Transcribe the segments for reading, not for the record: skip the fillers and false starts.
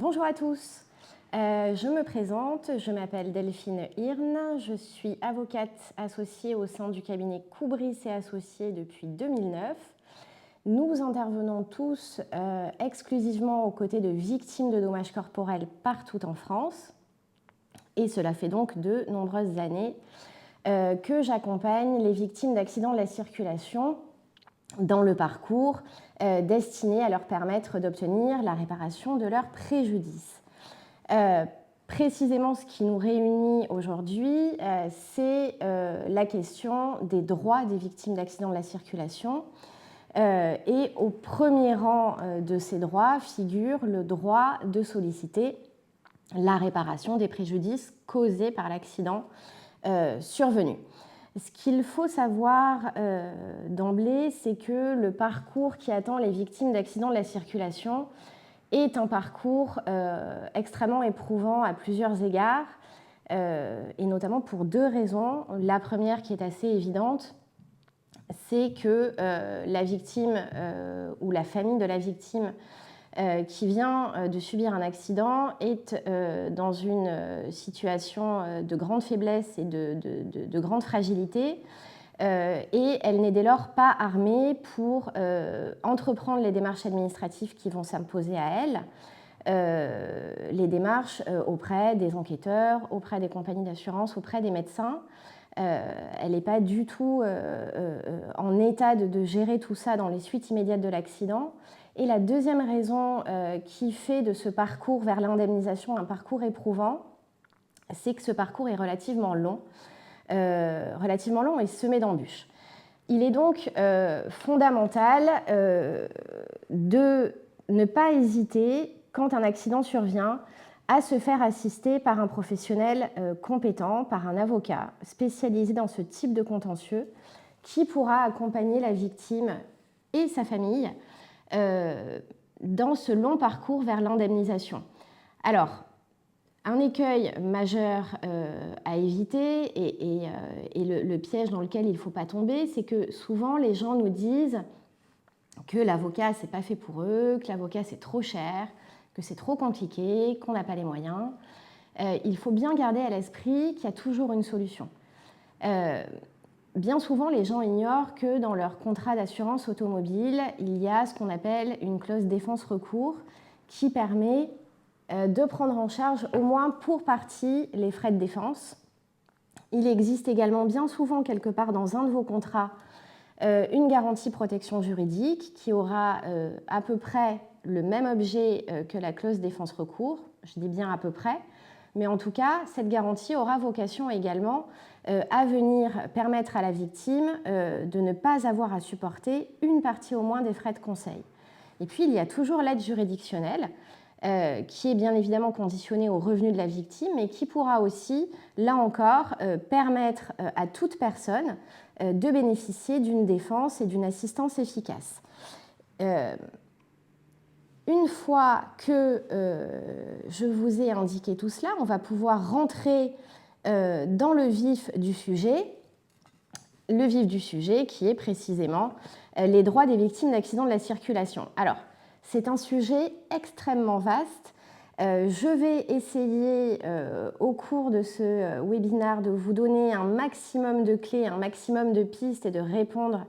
Bonjour à tous, je me présente, je m'appelle Delphine Hirn, je suis avocate associée au sein du cabinet Coubris et Associés depuis 2009. Nous intervenons tous exclusivement aux côtés de victimes de dommages corporels partout en France et cela fait donc de nombreuses années que j'accompagne les victimes d'accidents de la circulation dans le parcours destiné à leur permettre d'obtenir la réparation de leurs préjudices. Précisément, ce qui nous réunit aujourd'hui, c'est la question des droits des victimes d'accidents de la circulation. Et au premier rang de ces droits figure le droit de solliciter la réparation des préjudices causés par l'accident survenu. Ce qu'il faut savoir d'emblée, c'est que le parcours qui attend les victimes d'accidents de la circulation est un parcours extrêmement éprouvant à plusieurs égards, et notamment pour deux raisons. La première, qui est assez évidente, c'est que la victime ou la famille de la victime qui vient de subir un accident est dans une situation de grande faiblesse et de grande fragilité, et elle n'est dès lors pas armée pour entreprendre les démarches administratives qui vont s'imposer à elle, les démarches auprès des enquêteurs, auprès des compagnies d'assurance, auprès des médecins. Elle n'est pas du tout en état de gérer tout ça dans les suites immédiates de l'accident. Et la deuxième raison qui fait de ce parcours vers l'indemnisation un parcours éprouvant, c'est que ce parcours est relativement long et semé d'embûches. Il est donc fondamental de ne pas hésiter, quand un accident survient, à se faire assister par un professionnel compétent, par un avocat spécialisé dans ce type de contentieux, qui pourra accompagner la victime et sa famille dans ce long parcours vers l'indemnisation. Alors, un écueil majeur à éviter et le piège dans lequel il ne faut pas tomber, c'est que souvent les gens nous disent que l'avocat, ce n'est pas fait pour eux, que l'avocat, c'est trop cher, que c'est trop compliqué, qu'on n'a pas les moyens. Il faut bien garder à l'esprit qu'il y a toujours une solution. Bien souvent, les gens ignorent que dans leur contrat d'assurance automobile, il y a ce qu'on appelle une clause défense-recours qui permet de prendre en charge au moins pour partie les frais de défense. Il existe également bien souvent quelque part dans un de vos contrats une garantie protection juridique qui aura à peu près le même objet que la clause défense-recours, je dis bien à peu près, mais en tout cas, cette garantie aura vocation également à venir permettre à la victime de ne pas avoir à supporter une partie au moins des frais de conseil. Et puis, il y a toujours l'aide juridictionnelle, qui est bien évidemment conditionnée au revenu de la victime, mais qui pourra aussi, là encore, permettre à toute personne de bénéficier d'une défense et d'une assistance efficace. Une fois que je vous ai indiqué tout cela, on va pouvoir rentrer dans le vif du sujet qui est précisément les droits des victimes d'accidents de la circulation. Alors, c'est un sujet extrêmement vaste. Je vais essayer au cours de ce webinaire de vous donner un maximum de clés, un maximum de pistes et de répondre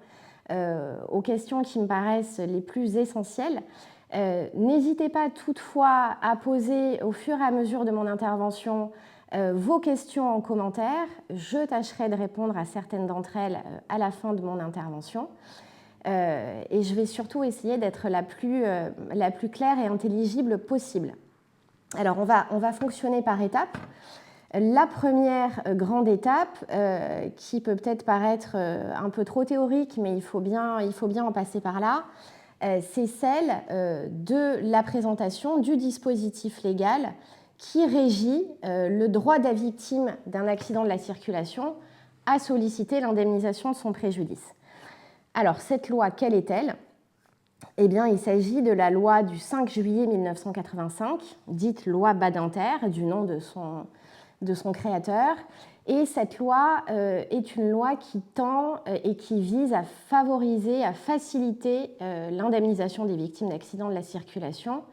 aux questions qui me paraissent les plus essentielles. N'hésitez pas toutefois à poser au fur et à mesure de mon intervention vos questions en commentaire. Je tâcherai de répondre à certaines d'entre elles à la fin de mon intervention. Et je vais surtout essayer d'être la plus claire et intelligible possible. Alors, on va fonctionner par étapes. La première grande étape, qui peut peut-être paraître un peu trop théorique, mais il faut bien en passer par là, c'est celle de la présentation du dispositif légal qui régit le droit de la victime d'un accident de la circulation à solliciter l'indemnisation de son préjudice. Alors, cette loi, quelle est-elle ? Eh bien, il s'agit de la loi du 5 juillet 1985, dite loi Badinter, du nom de son créateur. Et cette loi est une loi qui tend et qui vise à favoriser, à faciliter l'indemnisation des victimes d'accidents de la circulation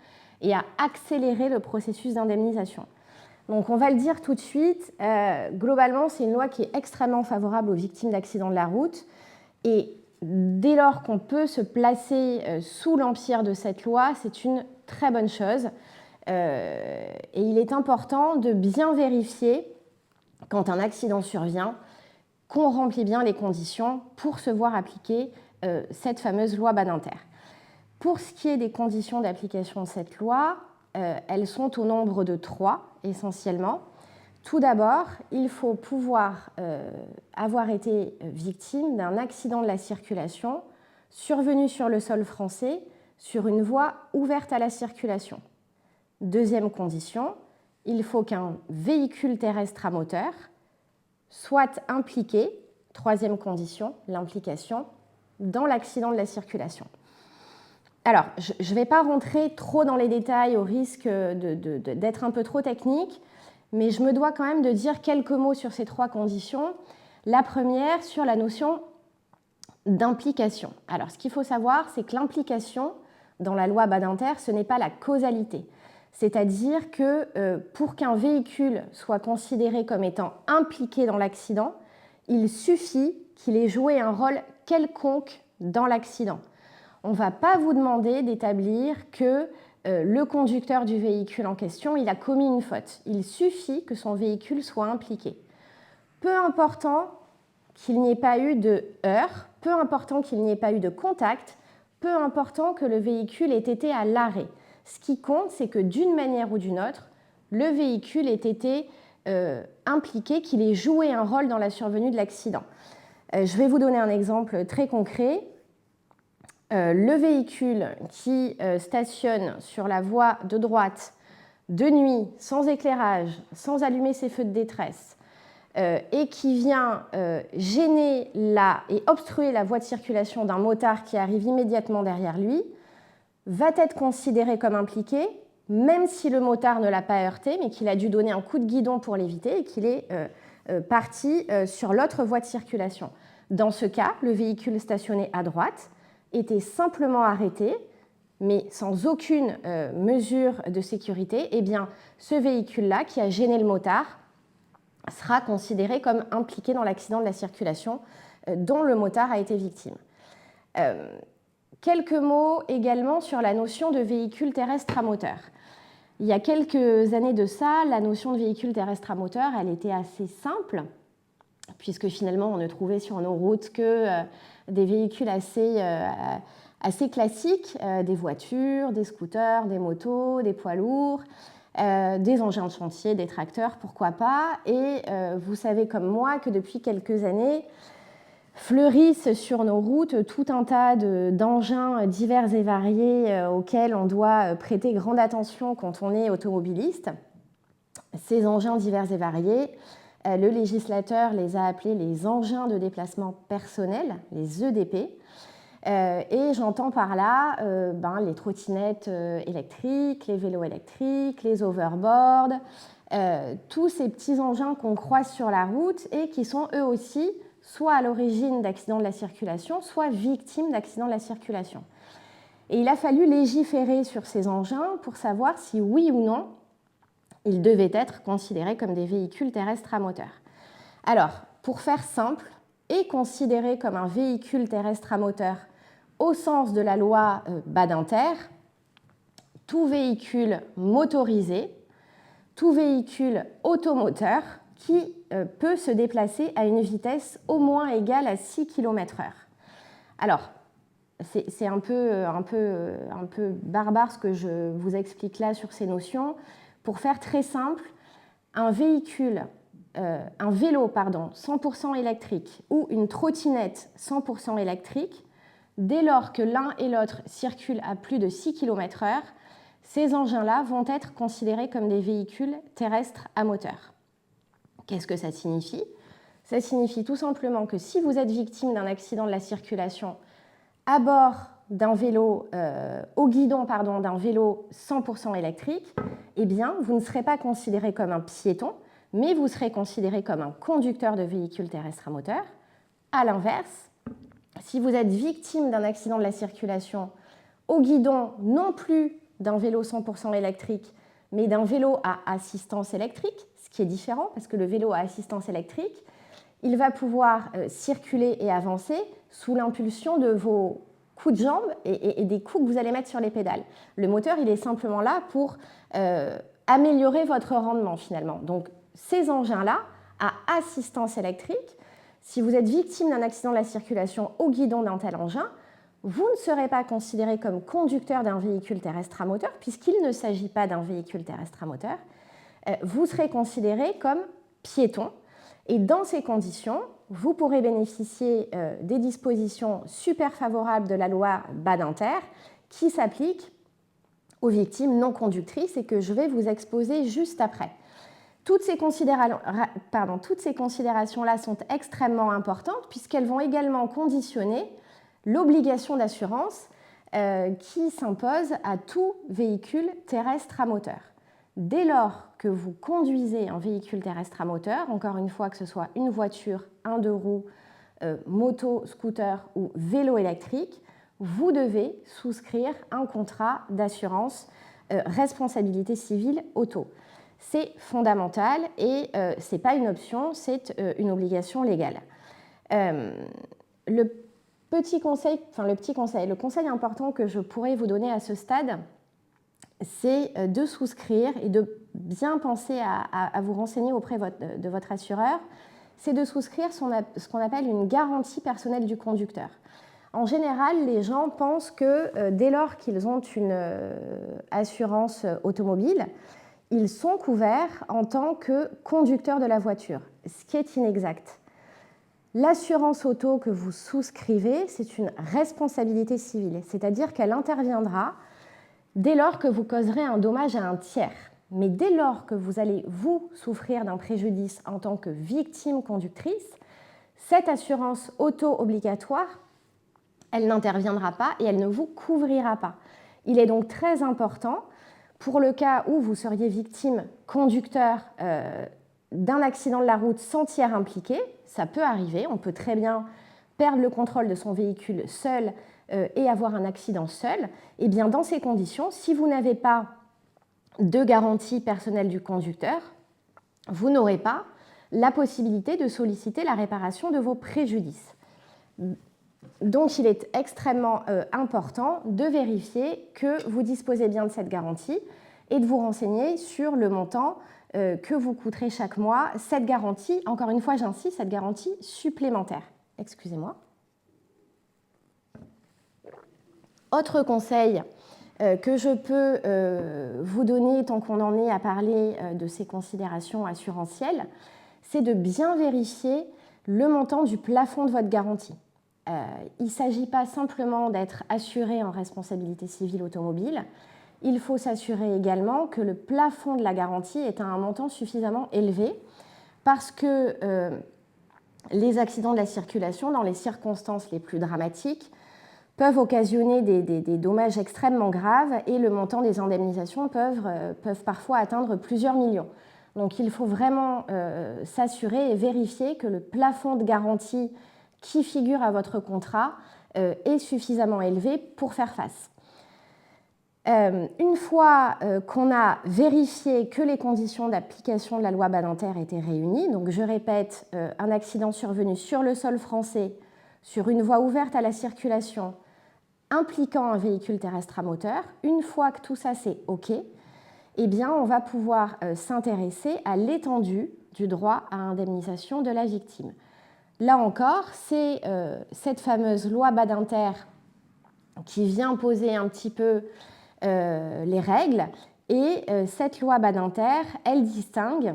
et à accélérer le processus d'indemnisation. Donc on va le dire tout de suite, globalement c'est une loi qui est extrêmement favorable aux victimes d'accidents de la route et dès lors qu'on peut se placer sous l'empire de cette loi, c'est une très bonne chose. Et il est important de bien vérifier, quand un accident survient, qu'on remplit bien les conditions pour se voir appliquer cette fameuse loi Badinter. Pour ce qui est des conditions d'application de cette loi, elles sont au nombre de 3 essentiellement. Tout d'abord, il faut pouvoir avoir été victime d'un accident de la circulation survenu sur le sol français sur une voie ouverte à la circulation. Deuxième condition, il faut qu'un véhicule terrestre à moteur soit impliqué, troisième condition, l'implication, dans l'accident de la circulation. Alors, je ne vais pas rentrer trop dans les détails au risque d'être un peu trop technique, mais je me dois quand même de dire quelques mots sur ces 3 conditions. La première, sur la notion d'implication. Alors, ce qu'il faut savoir, c'est que l'implication, dans la loi Badinter, ce n'est pas la causalité. C'est-à-dire que pour qu'un véhicule soit considéré comme étant impliqué dans l'accident, il suffit qu'il ait joué un rôle quelconque dans l'accident. On ne va pas vous demander d'établir que le conducteur du véhicule en question, il a commis une faute. Il suffit que son véhicule soit impliqué. Peu important qu'il n'y ait pas eu de heurt, peu important qu'il n'y ait pas eu de contact, peu important que le véhicule ait été à l'arrêt. Ce qui compte, c'est que d'une manière ou d'une autre, le véhicule ait été impliqué, qu'il ait joué un rôle dans la survenue de l'accident. Je vais vous donner un exemple très concret. Le véhicule qui stationne sur la voie de droite de nuit, sans éclairage, sans allumer ses feux de détresse, et qui vient gêner et obstruer la voie de circulation d'un motard qui arrive immédiatement derrière lui, va être considéré comme impliqué, même si le motard ne l'a pas heurté, mais qu'il a dû donner un coup de guidon pour l'éviter et qu'il est parti sur l'autre voie de circulation. Dans ce cas, le véhicule stationné à droite était simplement arrêté, mais sans aucune mesure de sécurité, eh bien, ce véhicule-là, qui a gêné le motard, sera considéré comme impliqué dans l'accident de la circulation dont le motard a été victime. Quelques mots également sur la notion de véhicule terrestre à moteur. Il y a quelques années de ça, la notion de véhicule terrestre à moteur, elle était assez simple, puisque finalement on ne trouvait sur nos routes que des véhicules assez classiques, des voitures, des scooters, des motos, des poids lourds, des engins de chantier, des tracteurs, pourquoi pas. Et vous savez comme moi que depuis quelques années, fleurissent sur nos routes tout un tas d'engins divers et variés auxquels on doit prêter grande attention quand on est automobiliste. Ces engins divers et variés, le législateur les a appelés les engins de déplacement personnel, les EDP. Et j'entends par là les trottinettes électriques, les vélos électriques, les overboards, tous ces petits engins qu'on croise sur la route et qui sont eux aussi soit à l'origine d'accidents de la circulation, soit victimes d'accidents de la circulation. Et il a fallu légiférer sur ces engins pour savoir si oui ou non ils devaient être considérés comme des véhicules terrestres à moteur. Alors, pour faire simple, est considéré comme un véhicule terrestre à moteur au sens de la loi Badinter, tout véhicule motorisé, tout véhicule automoteur qui peut se déplacer à une vitesse au moins égale à 6 km/h. Alors, c'est un peu barbare ce que je vous explique là sur ces notions. Pour faire très simple, un vélo 100% électrique ou une trottinette 100% électrique, dès lors que l'un et l'autre circulent à plus de 6 km/h, ces engins-là vont être considérés comme des véhicules terrestres à moteur. Qu'est-ce que ça signifie ? Ça signifie tout simplement que si vous êtes victime d'un accident de la circulation à bord d'un vélo, au guidon d'un vélo 100% électrique, eh bien, vous ne serez pas considéré comme un piéton, mais vous serez considéré comme un conducteur de véhicule terrestre à moteur. À l'inverse, si vous êtes victime d'un accident de la circulation au guidon non plus d'un vélo 100% électrique, mais d'un vélo à assistance électrique, ce qui est différent parce que le vélo à assistance électrique, il va pouvoir circuler et avancer sous l'impulsion de vos coups de jambe et des coups que vous allez mettre sur les pédales. Le moteur, il est simplement là pour améliorer votre rendement finalement. Donc ces engins-là, à assistance électrique, si vous êtes victime d'un accident de la circulation au guidon d'un tel engin, vous ne serez pas considéré comme conducteur d'un véhicule terrestre à moteur, puisqu'il ne s'agit pas d'un véhicule terrestre à moteur. Vous serez considéré comme piéton. Et dans ces conditions, vous pourrez bénéficier des dispositions super favorables de la loi Badinter qui s'appliquent aux victimes non conductrices et que je vais vous exposer juste après. Toutes ces considérations-là sont extrêmement importantes puisqu'elles vont également conditionner l'obligation d'assurance qui s'impose à tout véhicule terrestre à moteur. Dès lors que vous conduisez un véhicule terrestre à moteur, encore une fois que ce soit une voiture, un deux roues, moto, scooter ou vélo électrique, vous devez souscrire un contrat d'assurance responsabilité civile auto. C'est fondamental et ce n'est pas une option, c'est une obligation légale. Le conseil important que je pourrais vous donner à ce stade, c'est de souscrire et de bien penser à vous renseigner auprès de votre assureur, c'est de souscrire ce qu'on appelle une garantie personnelle du conducteur. En général, les gens pensent que dès lors qu'ils ont une assurance automobile, ils sont couverts en tant que conducteurs de la voiture, ce qui est inexact. L'assurance auto que vous souscrivez, c'est une responsabilité civile, c'est-à-dire qu'elle interviendra dès lors que vous causerez un dommage à un tiers. Mais dès lors que vous allez vous souffrir d'un préjudice en tant que victime conductrice, cette assurance auto-obligatoire, elle n'interviendra pas et elle ne vous couvrira pas. Il est donc très important, pour le cas où vous seriez victime conducteur d'un accident de la route sans tiers impliqué, ça peut arriver, on peut très bien perdre le contrôle de son véhicule seul et avoir un accident seul, et bien dans ces conditions, si vous n'avez pas de garantie personnelle du conducteur, vous n'aurez pas la possibilité de solliciter la réparation de vos préjudices. Donc il est extrêmement important de vérifier que vous disposez bien de cette garantie et de vous renseigner sur le montant que vous coûterez chaque mois cette garantie, encore une fois j'insiste, cette garantie supplémentaire. Excusez-moi. Autre conseil que je peux vous donner tant qu'on en est à parler de ces considérations assurantielles, c'est de bien vérifier le montant du plafond de votre garantie. Il ne s'agit pas simplement d'être assuré en responsabilité civile automobile, il faut s'assurer également que le plafond de la garantie est à un montant suffisamment élevé parce que les accidents de la circulation, dans les circonstances les plus dramatiques, peuvent occasionner des dommages extrêmement graves et le montant des indemnisations peuvent parfois atteindre plusieurs millions. Donc il faut vraiment s'assurer et vérifier que le plafond de garantie qui figure à votre contrat est suffisamment élevé pour faire face. Une fois qu'on a vérifié que les conditions d'application de la loi Badinter étaient réunies, donc je répète, un accident survenu sur le sol français, sur une voie ouverte à la circulation, impliquant un véhicule terrestre à moteur, une fois que tout ça c'est OK, eh bien on va pouvoir s'intéresser à l'étendue du droit à indemnisation de la victime. Là encore, c'est cette fameuse loi Badinter qui vient poser un petit peu les règles et cette loi Badinter, elle distingue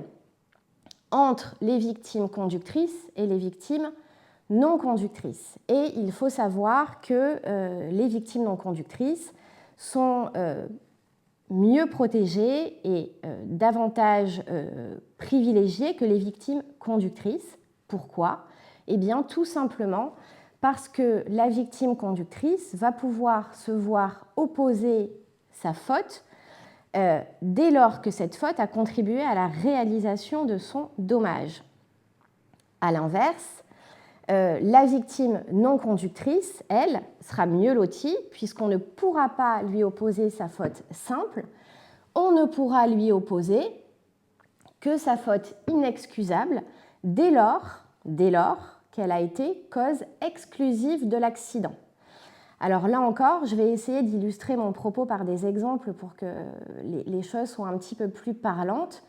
entre les victimes conductrices et les victimes non conductrices. Et il faut savoir que les victimes non conductrices sont mieux protégées et davantage privilégiées que les victimes conductrices. Pourquoi ? Eh bien, tout simplement parce que la victime conductrice va pouvoir se voir opposer sa faute dès lors que cette faute a contribué à la réalisation de son dommage. À l'inverse, La victime non conductrice, elle, sera mieux lotie puisqu'on ne pourra pas lui opposer sa faute simple, on ne pourra lui opposer que sa faute inexcusable dès lors qu'elle a été cause exclusive de l'accident. Alors là encore, je vais essayer d'illustrer mon propos par des exemples pour que les choses soient un petit peu plus parlantes.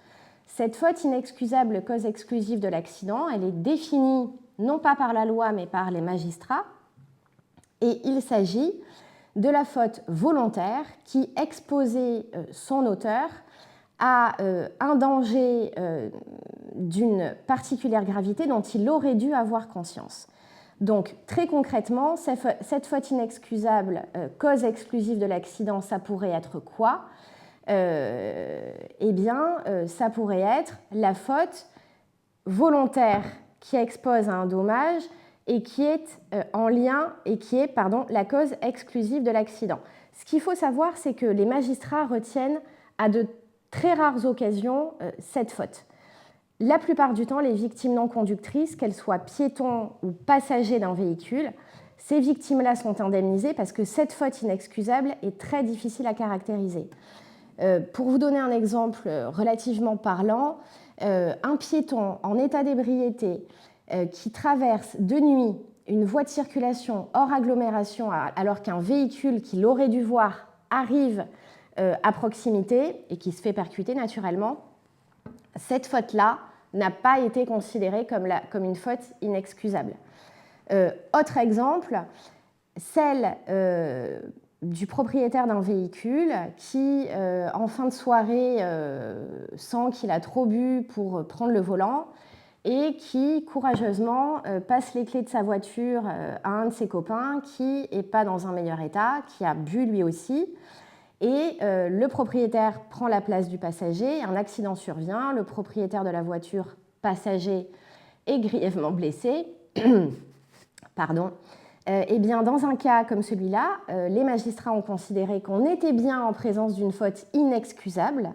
Cette faute inexcusable cause exclusive de l'accident, elle est définie non pas par la loi mais par les magistrats, et il s'agit de la faute volontaire qui exposait son auteur à un danger d'une particulière gravité dont il aurait dû avoir conscience. Donc, très concrètement, cette faute inexcusable, cause exclusive de l'accident, ça pourrait être quoi ? Eh bien, ça pourrait être la faute volontaire qui expose à un dommage et qui est en lien et qui est, la cause exclusive de l'accident. Ce qu'il faut savoir, c'est que les magistrats retiennent à de très rares occasions cette faute. La plupart du temps, les victimes non conductrices, qu'elles soient piétons ou passagers d'un véhicule, ces victimes-là sont indemnisées parce que cette faute inexcusable est très difficile à caractériser. Pour vous donner un exemple relativement parlant, un piéton en état d'ébriété qui traverse de nuit une voie de circulation hors agglomération alors qu'un véhicule qu'il aurait dû voir arrive à proximité et qui se fait percuter naturellement, cette faute-là n'a pas été considérée comme une faute inexcusable. Autre exemple, celle du propriétaire d'un véhicule qui, en fin de soirée, sent qu'il a trop bu pour prendre le volant et qui, courageusement, passe les clés de sa voiture à un de ses copains qui n'est pas dans un meilleur état, qui a bu lui aussi. Et le propriétaire prend la place du passager, un accident survient, le propriétaire de la voiture passager est grièvement blessé. Pardon. Eh bien, dans un cas comme celui-là, les magistrats ont considéré qu'on était bien en présence d'une faute inexcusable,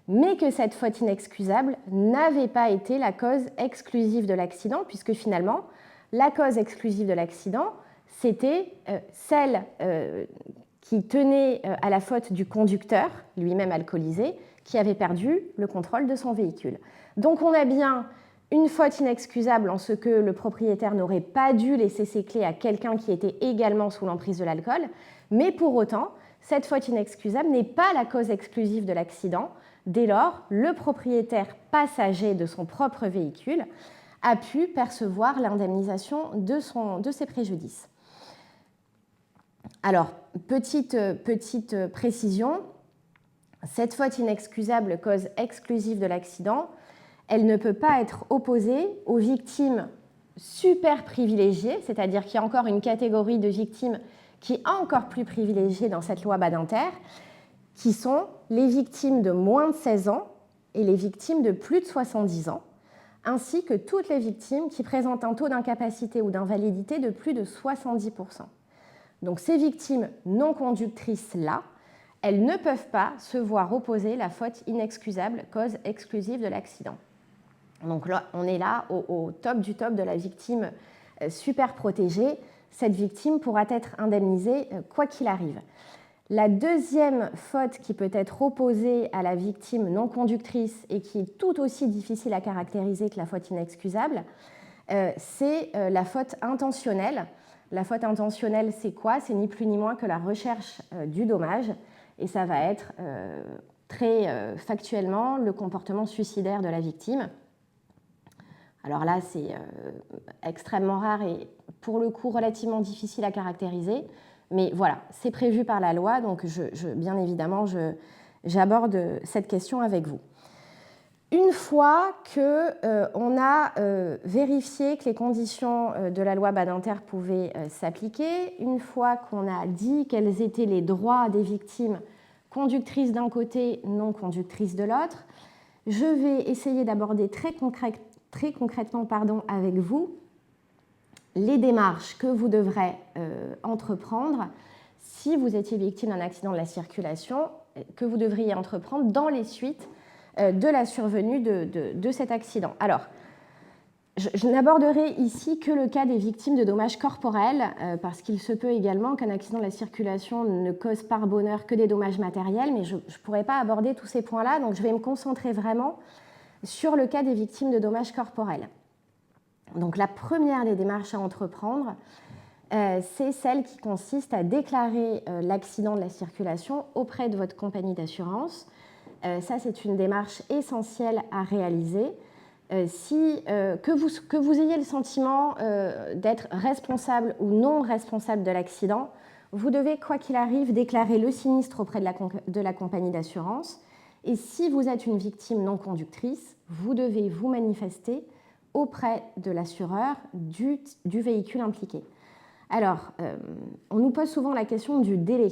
mais que cette faute inexcusable n'avait pas été la cause exclusive de l'accident, puisque finalement, la cause exclusive de l'accident, c'était celle qui tenait à la faute du conducteur, lui-même alcoolisé, qui avait perdu le contrôle de son véhicule. Donc on a bien une faute inexcusable en ce que le propriétaire n'aurait pas dû laisser ses clés à quelqu'un qui était également sous l'emprise de l'alcool, mais pour autant, cette faute inexcusable n'est pas la cause exclusive de l'accident. Dès lors, le propriétaire passager de son propre véhicule a pu percevoir l'indemnisation de ses préjudices. Alors, petite précision, cette faute inexcusable cause exclusive de l'accident, elle ne peut pas être opposée aux victimes super privilégiées, c'est-à-dire qu'il y a encore une catégorie de victimes qui est encore plus privilégiée dans cette loi Badinter, qui sont les victimes de moins de 16 ans et les victimes de plus de 70 ans, ainsi que toutes les victimes qui présentent un taux d'incapacité ou d'invalidité de plus de 70%. Donc ces victimes non conductrices-là, elles ne peuvent pas se voir opposer la faute inexcusable, cause exclusive de l'accident. Donc là, on est là au top du top de la victime super protégée. Cette victime pourra être indemnisée quoi qu'il arrive. La deuxième faute qui peut être opposée à la victime non conductrice et qui est tout aussi difficile à caractériser que la faute inexcusable, c'est la faute intentionnelle. La faute intentionnelle, c'est quoi ? C'est ni plus ni moins que la recherche du dommage, et ça va être très factuellement le comportement suicidaire de la victime. Alors là, c'est extrêmement rare et pour le coup relativement difficile à caractériser, mais voilà, c'est prévu par la loi, donc bien évidemment, j'aborde cette question avec vous. Une fois qu'on a vérifié que les conditions de la loi Badinter pouvaient s'appliquer, une fois qu'on a dit quels étaient les droits des victimes conductrices d'un côté, non conductrices de l'autre, je vais essayer d'aborder très concrètement avec vous les démarches que vous devrez entreprendre si vous étiez victime d'un accident de la circulation, que vous devriez entreprendre dans les suites de la survenue de cet accident. Alors, Je n'aborderai ici que le cas des victimes de dommages corporels, parce qu'il se peut également qu'un accident de la circulation ne cause par bonheur que des dommages matériels, mais je ne pourrai pas aborder tous ces points-là, donc je vais me concentrer vraiment sur le cas des victimes de dommages corporels. Donc la première des démarches à entreprendre, c'est celle qui consiste à déclarer l'accident de la circulation auprès de votre compagnie d'assurance. Ça, c'est une démarche essentielle à réaliser. Que vous ayez le sentiment d'être responsable ou non responsable de l'accident, vous devez, quoi qu'il arrive, déclarer le sinistre auprès de la compagnie d'assurance. Et si vous êtes une victime non conductrice, vous devez vous manifester auprès de l'assureur du véhicule impliqué. Alors, on nous pose souvent la question du délai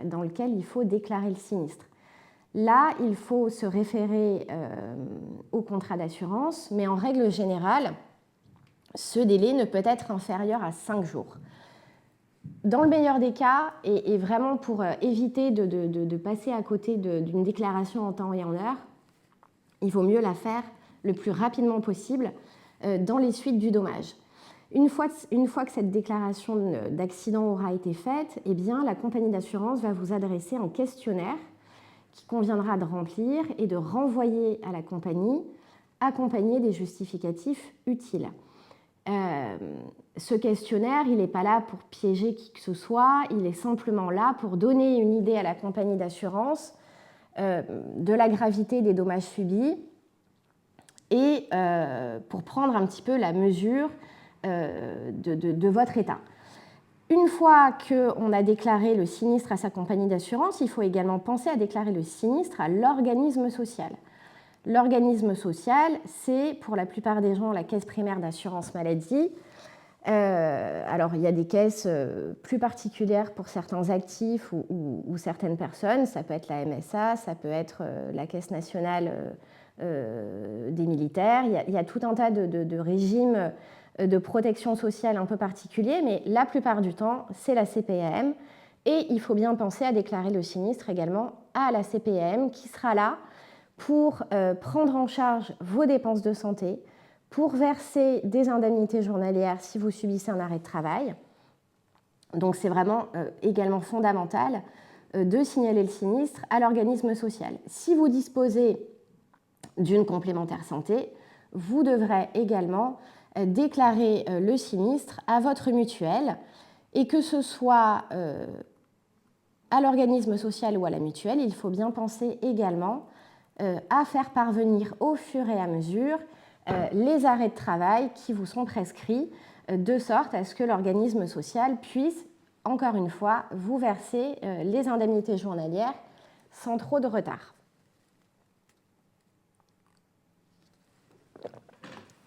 dans lequel il faut déclarer le sinistre. Là, il faut se référer au contrat d'assurance, mais en règle générale, ce délai ne peut être inférieur à 5 jours. Dans le meilleur des cas, et vraiment pour éviter de passer à côté d'une déclaration en temps et en heure, il vaut mieux la faire le plus rapidement possible dans les suites du dommage. Une fois que cette déclaration d'accident aura été faite, eh bien, la compagnie d'assurance va vous adresser un questionnaire qui conviendra de remplir et de renvoyer à la compagnie, accompagné des justificatifs utiles. Ce questionnaire, il n'est pas là pour piéger qui que ce soit, il est simplement là pour donner une idée à la compagnie d'assurance de la gravité des dommages subis et pour prendre un petit peu la mesure de votre état. Une fois qu'on a déclaré le sinistre à sa compagnie d'assurance, il faut également penser à déclarer le sinistre à l'organisme social. L'organisme social, c'est pour la plupart des gens la caisse primaire d'assurance maladie. Alors, il y a des caisses plus particulières pour certains actifs ou certaines personnes. Ça peut être la MSA, ça peut être la caisse nationale des militaires. Il y a tout un tas de régimes de protection sociale un peu particuliers, mais la plupart du temps, c'est la CPAM. Et il faut bien penser à déclarer le sinistre également à la CPAM qui sera là pour prendre en charge vos dépenses de santé, pour verser des indemnités journalières si vous subissez un arrêt de travail. Donc c'est vraiment également fondamental de signaler le sinistre à l'organisme social. Si vous disposez d'une complémentaire santé, vous devrez également déclarer le sinistre à votre mutuelle et que ce soit à l'organisme social ou à la mutuelle, il faut bien penser également à faire parvenir au fur et à mesure les arrêts de travail qui vous sont prescrits de sorte à ce que l'organisme social puisse, encore une fois, vous verser les indemnités journalières sans trop de retard.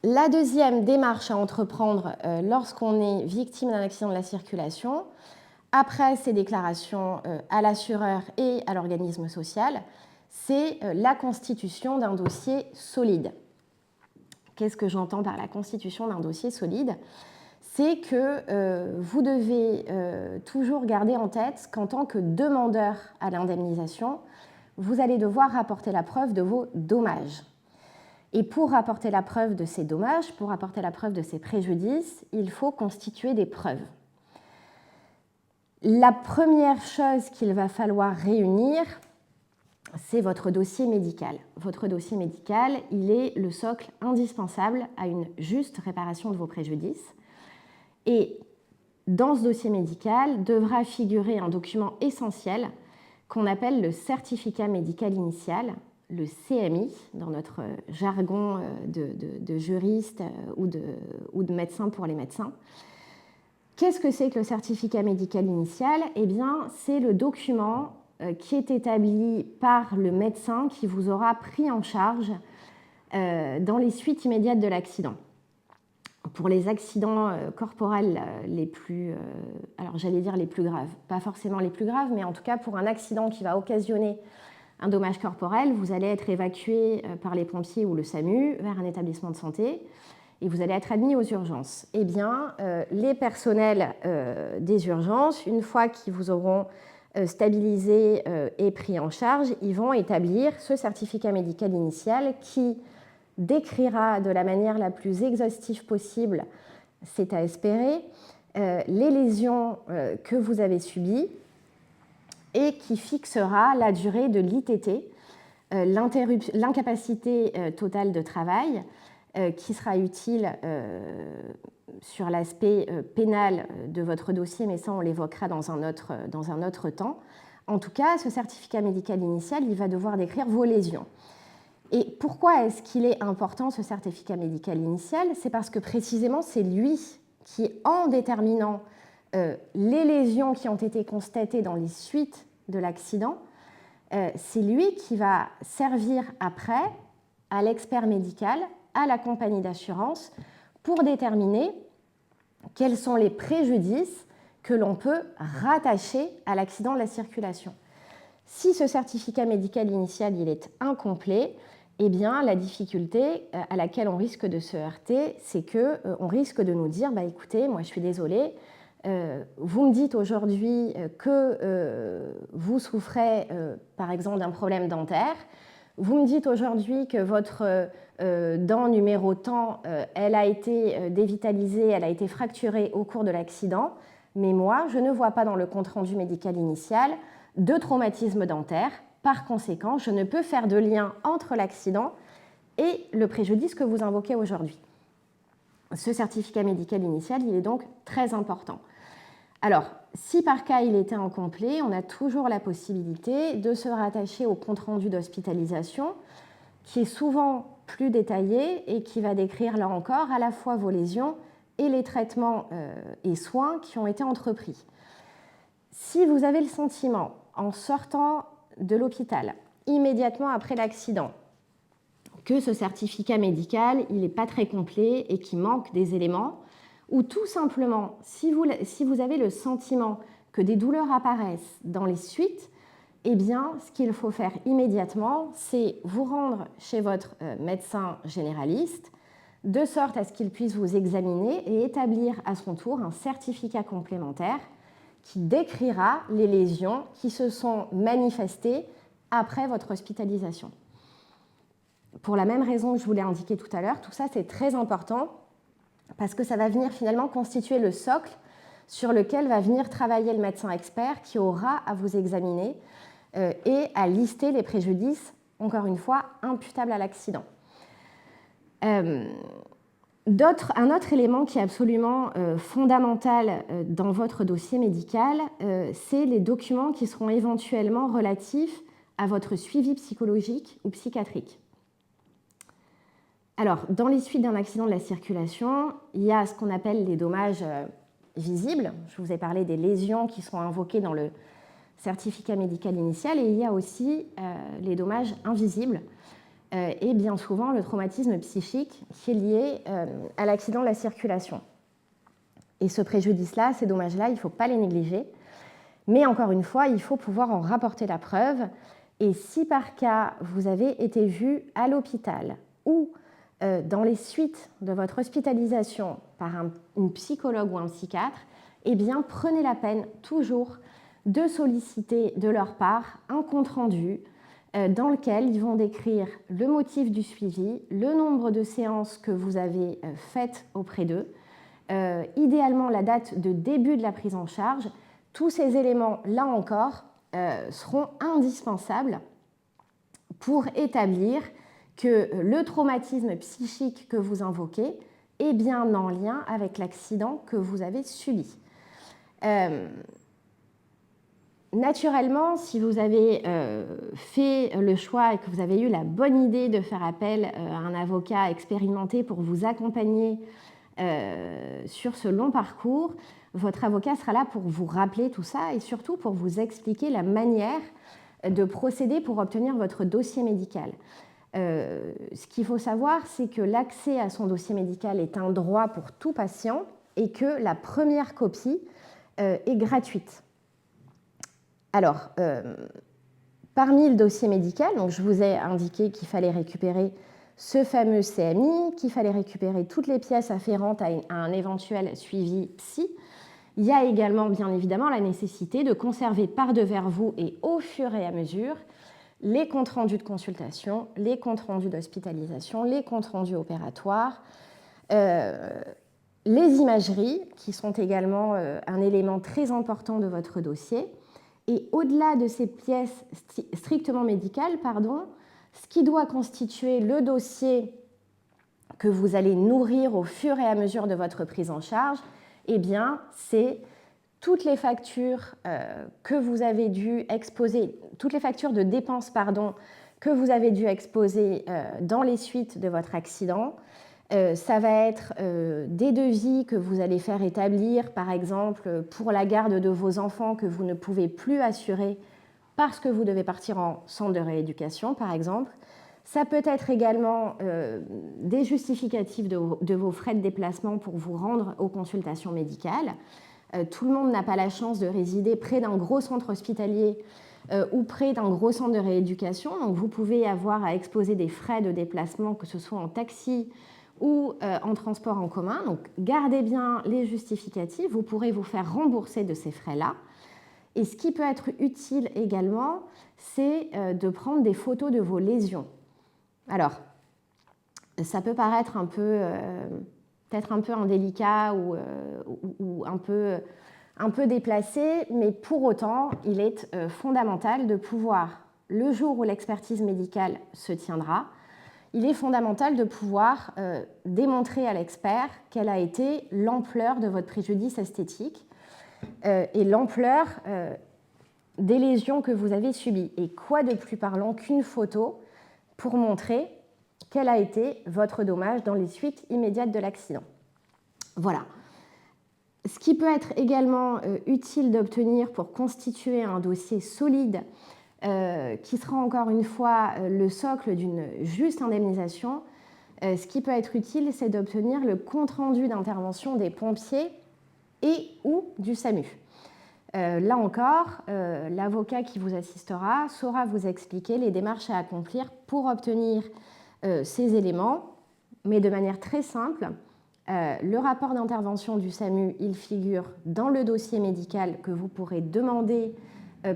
La deuxième démarche à entreprendre lorsqu'on est victime d'un accident de la circulation, après ces déclarations à l'assureur et à l'organisme social, c'est la constitution d'un dossier solide. Qu'est-ce que j'entends par la constitution d'un dossier solide ? C'est que vous devez toujours garder en tête qu'en tant que demandeur à l'indemnisation, vous allez devoir rapporter la preuve de vos dommages. Et pour rapporter la preuve de ces dommages, pour rapporter la preuve de ces préjudices, il faut constituer des preuves. La première chose qu'il va falloir réunir, c'est votre dossier médical. Votre dossier médical, il est le socle indispensable à une juste réparation de vos préjudices. Et dans ce dossier médical devra figurer un document essentiel qu'on appelle le certificat médical initial, le CMI, dans notre jargon de juriste ou de médecin pour les médecins. Qu'est-ce que c'est que le certificat médical initial ? Eh bien, c'est le document qui est établi par le médecin qui vous aura pris en charge dans les suites immédiates de l'accident. Pour les accidents corporels les plus, alors j'allais dire les plus graves, pas forcément les plus graves, mais en tout cas pour un accident qui va occasionner un dommage corporel, vous allez être évacué par les pompiers ou le SAMU vers un établissement de santé et vous allez être admis aux urgences. Eh bien, les personnels des urgences, une fois qu'ils vous auront stabilisé et pris en charge, ils vont établir ce certificat médical initial qui décrira de la manière la plus exhaustive possible, c'est à espérer, les lésions que vous avez subies et qui fixera la durée de l'ITT, l'incapacité totale de travail, qui sera utile sur l'aspect pénal de votre dossier, mais ça on l'évoquera dans un autre temps. En tout cas, ce certificat médical initial, il va devoir décrire vos lésions. Et pourquoi est-ce qu'il est important, ce certificat médical initial? C'est parce que précisément, c'est lui qui, en déterminant les lésions qui ont été constatées dans les suites de l'accident, c'est lui qui va servir après à l'expert médical, à la compagnie d'assurance, pour déterminer quels sont les préjudices que l'on peut rattacher à l'accident de la circulation. Si ce certificat médical initial il est incomplet, eh bien, la difficulté à laquelle on risque de se heurter, c'est qu'on risque de nous dire écoutez, moi je suis désolée, vous me dites aujourd'hui que vous souffrez par exemple d'un problème dentaire, vous me dites aujourd'hui que votre dent numéro tant, elle a été dévitalisée, elle a été fracturée au cours de l'accident, mais moi je ne vois pas dans le compte-rendu médical initial de traumatisme dentaire. Par conséquent, je ne peux faire de lien entre l'accident et le préjudice que vous invoquez aujourd'hui. Ce certificat médical initial, il est donc très important. Alors, si par cas il était incomplet, on a toujours la possibilité de se rattacher au compte-rendu d'hospitalisation, qui est souvent plus détaillé et qui va décrire, là encore, à la fois vos lésions et les traitements et soins qui ont été entrepris. Si vous avez le sentiment, en sortant de l'hôpital, immédiatement après l'accident, que ce certificat médical, il n'est pas très complet et qu'il manque des éléments, ou tout simplement, si vous avez le sentiment que des douleurs apparaissent dans les suites, eh bien, ce qu'il faut faire immédiatement, c'est vous rendre chez votre médecin généraliste, de sorte à ce qu'il puisse vous examiner et établir à son tour un certificat complémentaire qui décrira les lésions qui se sont manifestées après votre hospitalisation. Pour la même raison que je vous l'ai indiqué tout à l'heure, tout ça c'est très important parce que ça va venir finalement constituer le socle sur lequel va venir travailler le médecin expert qui aura à vous examiner et à lister les préjudices, encore une fois, imputables à l'accident. Un autre élément qui est absolument fondamental dans votre dossier médical, c'est les documents qui seront éventuellement relatifs à votre suivi psychologique ou psychiatrique. Alors, dans les suites d'un accident de la circulation, il y a ce qu'on appelle les dommages visibles. Je vous ai parlé des lésions qui sont invoquées dans le certificat médical initial, et il y a aussi les dommages invisibles et bien souvent le traumatisme psychique qui est lié à l'accident de la circulation. Et ce préjudice-là, ces dommages-là, il ne faut pas les négliger, mais encore une fois, il faut pouvoir en rapporter la preuve. Et si par cas, vous avez été vu à l'hôpital ou dans les suites de votre hospitalisation par une psychologue ou un psychiatre, eh bien, prenez la peine toujours de solliciter de leur part un compte-rendu dans lequel ils vont décrire le motif du suivi, le nombre de séances que vous avez faites auprès d'eux, idéalement la date de début de la prise en charge. Tous ces éléments, là encore, seront indispensables pour établir que le traumatisme psychique que vous invoquez est bien en lien avec l'accident que vous avez subi. Naturellement, si vous avez fait le choix et que vous avez eu la bonne idée de faire appel à un avocat expérimenté pour vous accompagner sur ce long parcours, votre avocat sera là pour vous rappeler tout ça et surtout pour vous expliquer la manière de procéder pour obtenir votre dossier médical. Ce qu'il faut savoir, c'est que l'accès à son dossier médical est un droit pour tout patient et que la première copie est gratuite. Alors, parmi le dossier médical, donc je vous ai indiqué qu'il fallait récupérer ce fameux CMI, qu'il fallait récupérer toutes les pièces afférentes à un éventuel suivi psy. Il y a également, bien évidemment, la nécessité de conserver par devers vous et au fur et à mesure les comptes rendus de consultation, les comptes rendus d'hospitalisation, les comptes rendus opératoires, les imageries, qui sont également un élément très important de votre dossier. Et au-delà de ces pièces strictement médicales, ce qui doit constituer le dossier que vous allez nourrir au fur et à mesure de votre prise en charge, eh bien, c'est toutes les factures que vous avez dû exposer, toutes les factures de dépenses, que vous avez dû exposer dans les suites de votre accident. Ça va être des devis que vous allez faire établir, par exemple, pour la garde de vos enfants que vous ne pouvez plus assurer parce que vous devez partir en centre de rééducation, par exemple. Ça peut être également des justificatifs de vos frais de déplacement pour vous rendre aux consultations médicales. Tout le monde n'a pas la chance de résider près d'un gros centre hospitalier ou près d'un gros centre de rééducation. Donc vous pouvez avoir à exposer des frais de déplacement, que ce soit en taxi ou en transport en commun. Donc gardez bien les justificatifs, vous pourrez vous faire rembourser de ces frais-là. Et ce qui peut être utile également, c'est de prendre des photos de vos lésions. Alors, ça peut paraître peut-être un peu indélicat ou un peu déplacé, mais pour autant, il est fondamental de pouvoir, le jour où l'expertise médicale se tiendra, il est fondamental de pouvoir démontrer à l'expert quelle a été l'ampleur de votre préjudice esthétique et l'ampleur des lésions que vous avez subies. Et quoi de plus parlant qu'une photo pour montrer quel a été votre dommage dans les suites immédiates de l'accident. Voilà. Ce qui peut être également utile d'obtenir pour constituer un dossier solide, qui sera encore une fois le socle d'une juste indemnisation, ce qui peut être utile, c'est d'obtenir le compte-rendu d'intervention des pompiers et ou du SAMU. Là encore, l'avocat qui vous assistera saura vous expliquer les démarches à accomplir pour obtenir ces éléments, mais de manière très simple. Le rapport d'intervention du SAMU, il figure dans le dossier médical que vous pourrez demander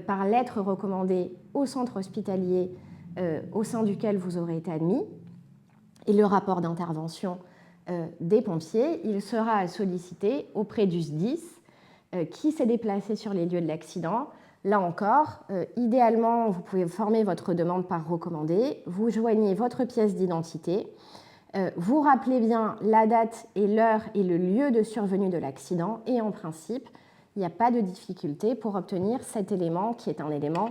par lettre recommandée au centre hospitalier au sein duquel vous aurez été admis. Et le rapport d'intervention des pompiers, il sera à solliciter auprès du SDIS qui s'est déplacé sur les lieux de l'accident. Là encore, idéalement, vous pouvez former votre demande par recommandé, vous joignez votre pièce d'identité, vous rappelez bien la date et l'heure et le lieu de survenue de l'accident et en principe, il n'y a pas de difficulté pour obtenir cet élément qui est un élément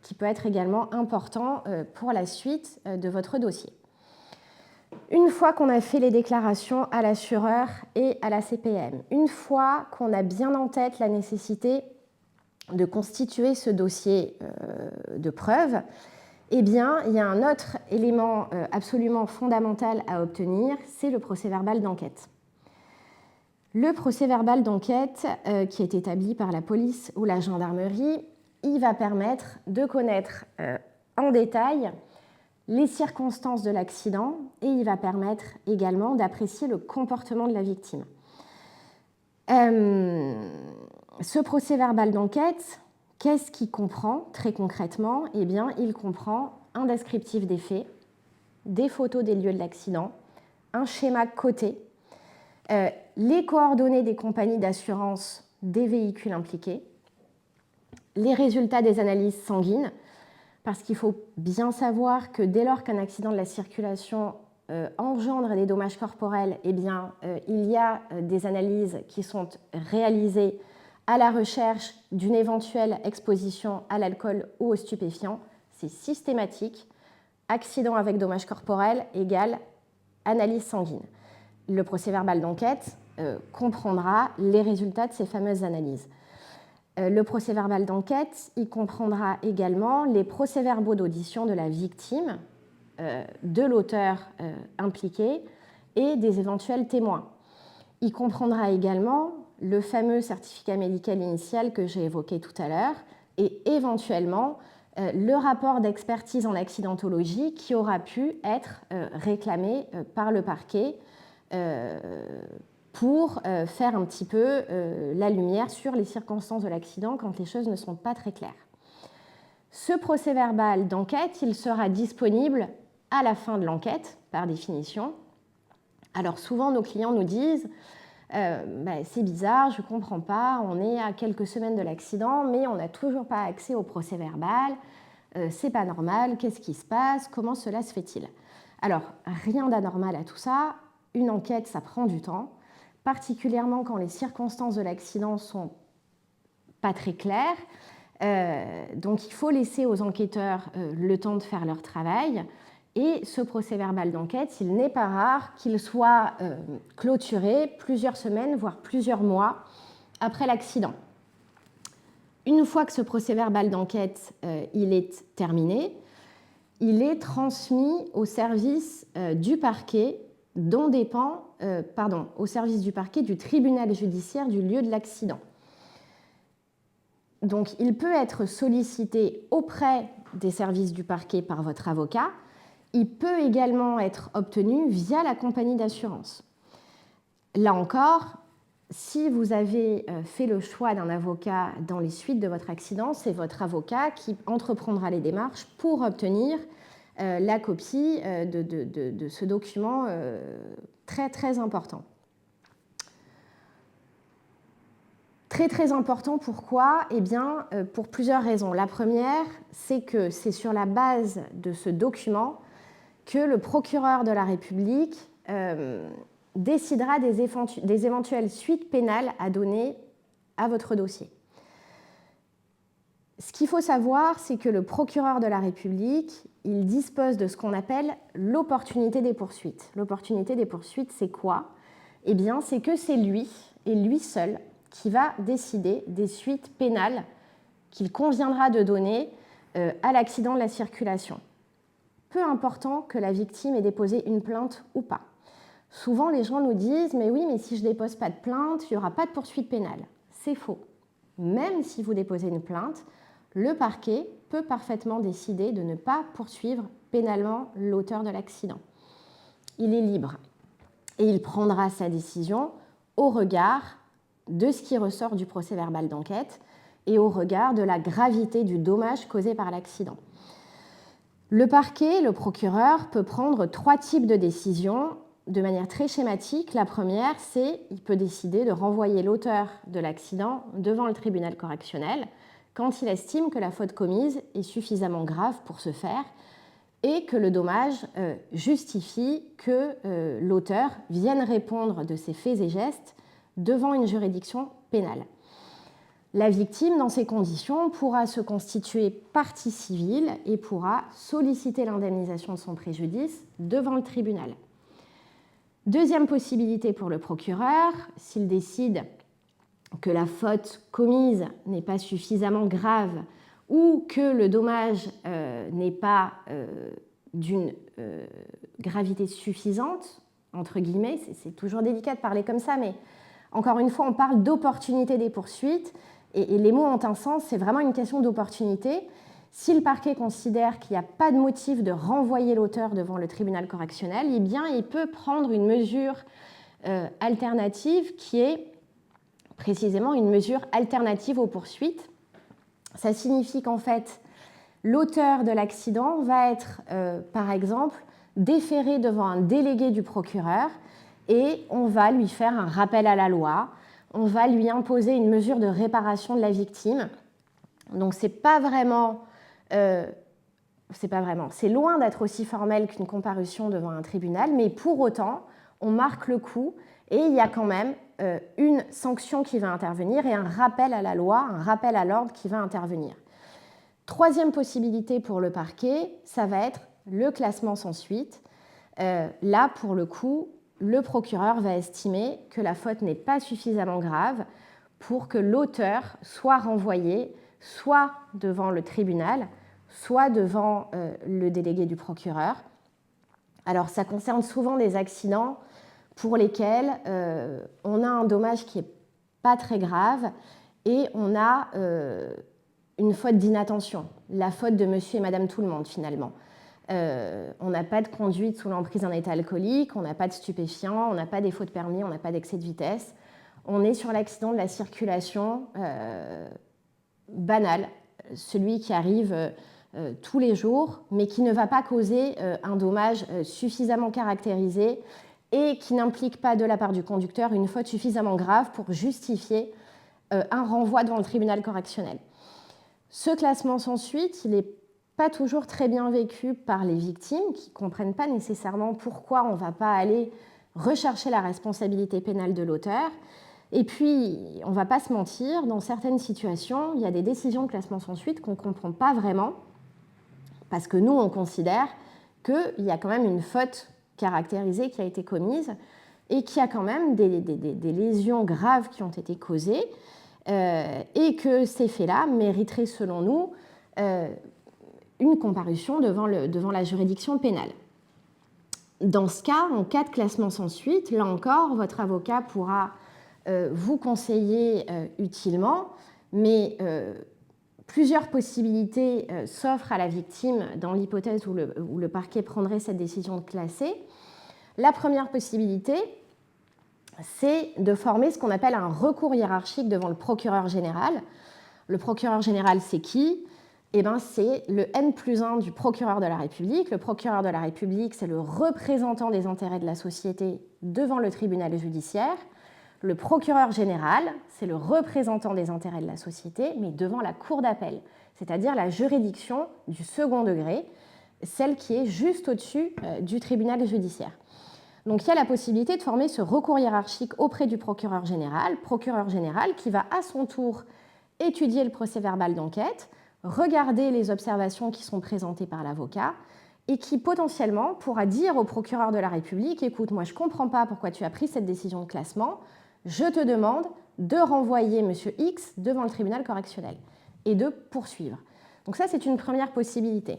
qui peut être également important pour la suite de votre dossier. Une fois qu'on a fait les déclarations à l'assureur et à la CPM, une fois qu'on a bien en tête la nécessité de constituer ce dossier de preuve, eh bien, il y a un autre élément absolument fondamental à obtenir, c'est le procès-verbal d'enquête. Le procès-verbal d'enquête qui est établi par la police ou la gendarmerie, il va permettre de connaître en détail les circonstances de l'accident et il va permettre également d'apprécier le comportement de la victime. Ce procès-verbal d'enquête, qu'est-ce qu'il comprend très concrètement? Eh bien, il comprend un descriptif des faits, des photos des lieux de l'accident, un schéma coté, les coordonnées des compagnies d'assurance des véhicules impliqués, les résultats des analyses sanguines, parce qu'il faut bien savoir que dès lors qu'un accident de la circulation engendre des dommages corporels, eh bien, il y a des analyses qui sont réalisées à la recherche d'une éventuelle exposition à l'alcool ou aux stupéfiants. C'est systématique. Accident avec dommages corporels égale analyse sanguine. Le procès-verbal d'enquête comprendra les résultats de ces fameuses analyses. Le procès-verbal d'enquête, il comprendra également les procès-verbaux d'audition de la victime, de l'auteur impliqué et des éventuels témoins. Il comprendra également le fameux certificat médical initial que j'ai évoqué tout à l'heure et éventuellement le rapport d'expertise en accidentologie qui aura pu être réclamé par le parquet pour faire un petit peu la lumière sur les circonstances de l'accident quand les choses ne sont pas très claires. Ce procès-verbal d'enquête, il sera disponible à la fin de l'enquête, par définition. Alors souvent, nos clients nous disent c'est bizarre, je ne comprends pas, on est à quelques semaines de l'accident, mais on n'a toujours pas accès au procès-verbal, c'est pas normal, qu'est-ce qui se passe, comment cela se fait-il? Alors, rien d'anormal à tout ça, une enquête, ça prend du temps, particulièrement quand les circonstances de l'accident sont pas très claires. Donc il faut laisser aux enquêteurs le temps de faire leur travail. Et ce procès-verbal d'enquête, il n'est pas rare qu'il soit clôturé plusieurs semaines, voire plusieurs mois après l'accident. Une fois que ce procès-verbal d'enquête il est terminé, il est transmis au service du parquet dont dépend, au service du parquet du tribunal judiciaire du lieu de l'accident. Donc, il peut être sollicité auprès des services du parquet par votre avocat. Il peut également être obtenu via la compagnie d'assurance. Là encore, si vous avez fait le choix d'un avocat dans les suites de votre accident, c'est votre avocat qui entreprendra les démarches pour obtenir la copie de ce document très très important. Très très important, pourquoi? Eh bien, pour plusieurs raisons. La première, c'est que c'est sur la base de ce document que le procureur de la République décidera des éventuelles suites pénales à donner à votre dossier. Ce qu'il faut savoir, c'est que le procureur de la République, il dispose de ce qu'on appelle l'opportunité des poursuites. L'opportunité des poursuites, c'est quoi? Eh bien, c'est que c'est lui, et lui seul, qui va décider des suites pénales qu'il conviendra de donner à l'accident de la circulation. Peu important que la victime ait déposé une plainte ou pas. Souvent, les gens nous disent « mais oui, mais si je ne dépose pas de plainte, il n'y aura pas de poursuite pénale ». C'est faux. Même si vous déposez une plainte, le parquet peut parfaitement décider de ne pas poursuivre pénalement l'auteur de l'accident. Il est libre et il prendra sa décision au regard de ce qui ressort du procès-verbal d'enquête et au regard de la gravité du dommage causé par l'accident. Le parquet, le procureur, peut prendre 3 types de décisions de manière très schématique. La première, c'est qu'il peut décider de renvoyer l'auteur de l'accident devant le tribunal correctionnel quand il estime que la faute commise est suffisamment grave pour ce faire et que le dommage justifie que l'auteur vienne répondre de ses faits et gestes devant une juridiction pénale. La victime, dans ces conditions, pourra se constituer partie civile et pourra solliciter l'indemnisation de son préjudice devant le tribunal. Deuxième possibilité pour le procureur, s'il décide que la faute commise n'est pas suffisamment grave ou que le dommage n'est pas d'une gravité suffisante, entre guillemets, c'est toujours délicat de parler comme ça, mais encore une fois, on parle d'opportunité des poursuites et les mots ont un sens, c'est vraiment une question d'opportunité. Si le parquet considère qu'il n'y a pas de motif de renvoyer l'auteur devant le tribunal correctionnel, eh bien, il peut prendre une mesure alternative qui est précisément une mesure alternative aux poursuites. Ça signifie qu'en fait, l'auteur de l'accident va être, par exemple, déféré devant un délégué du procureur et on va lui faire un rappel à la loi, on va lui imposer une mesure de réparation de la victime. Donc c'est loin d'être aussi formel qu'une comparution devant un tribunal, mais pour autant, on marque le coup et il y a quand même une sanction qui va intervenir et un rappel à la loi, un rappel à l'ordre qui va intervenir. Troisième possibilité pour le parquet, ça va être le classement sans suite. Là, pour le coup, le procureur va estimer que la faute n'est pas suffisamment grave pour que l'auteur soit renvoyé soit devant le tribunal, soit devant le délégué du procureur. Alors, ça concerne souvent des accidents pour lesquels on a un dommage qui n'est pas très grave et on a une faute d'inattention, la faute de monsieur et madame tout le monde finalement. On n'a pas de conduite sous l'emprise d'un état alcoolique, on n'a pas de stupéfiants, on n'a pas défaut de permis, on n'a pas d'excès de vitesse. On est sur l'accident de la circulation banal, celui qui arrive tous les jours, mais qui ne va pas causer un dommage suffisamment caractérisé et qui n'implique pas de la part du conducteur une faute suffisamment grave pour justifier un renvoi devant le tribunal correctionnel. Ce classement sans suite, il n'est pas toujours très bien vécu par les victimes qui ne comprennent pas nécessairement pourquoi on ne va pas aller rechercher la responsabilité pénale de l'auteur. Et puis, on ne va pas se mentir, dans certaines situations, il y a des décisions de classement sans suite qu'on ne comprend pas vraiment, parce que nous, on considère qu'il y a quand même une faute caractérisée qui a été commise et qu'il y a quand même des lésions graves qui ont été causées et que ces faits-là mériteraient, selon nous, une comparution devant la juridiction pénale. Dans ce cas, en cas de classement sans suite, là encore, votre avocat pourra vous conseiller utilement, mais plusieurs possibilités s'offrent à la victime dans l'hypothèse où le parquet prendrait cette décision de classer. La première possibilité, c'est de former ce qu'on appelle un recours hiérarchique devant le procureur général. Le procureur général, c'est qui ? Eh bien, c'est le N+1 du procureur de la République. Le procureur de la République, c'est le représentant des intérêts de la société devant le tribunal judiciaire. Le procureur général, c'est le représentant des intérêts de la société, mais devant la cour d'appel, c'est-à-dire la juridiction du second degré, celle qui est juste au-dessus du tribunal judiciaire. Donc il y a la possibilité de former ce recours hiérarchique auprès du procureur général qui va à son tour étudier le procès-verbal d'enquête, regarder les observations qui sont présentées par l'avocat et qui potentiellement pourra dire au procureur de la République « Écoute, moi je ne comprends pas pourquoi tu as pris cette décision de classement, je te demande de renvoyer M. X devant le tribunal correctionnel et de poursuivre. » Donc ça, c'est une première possibilité.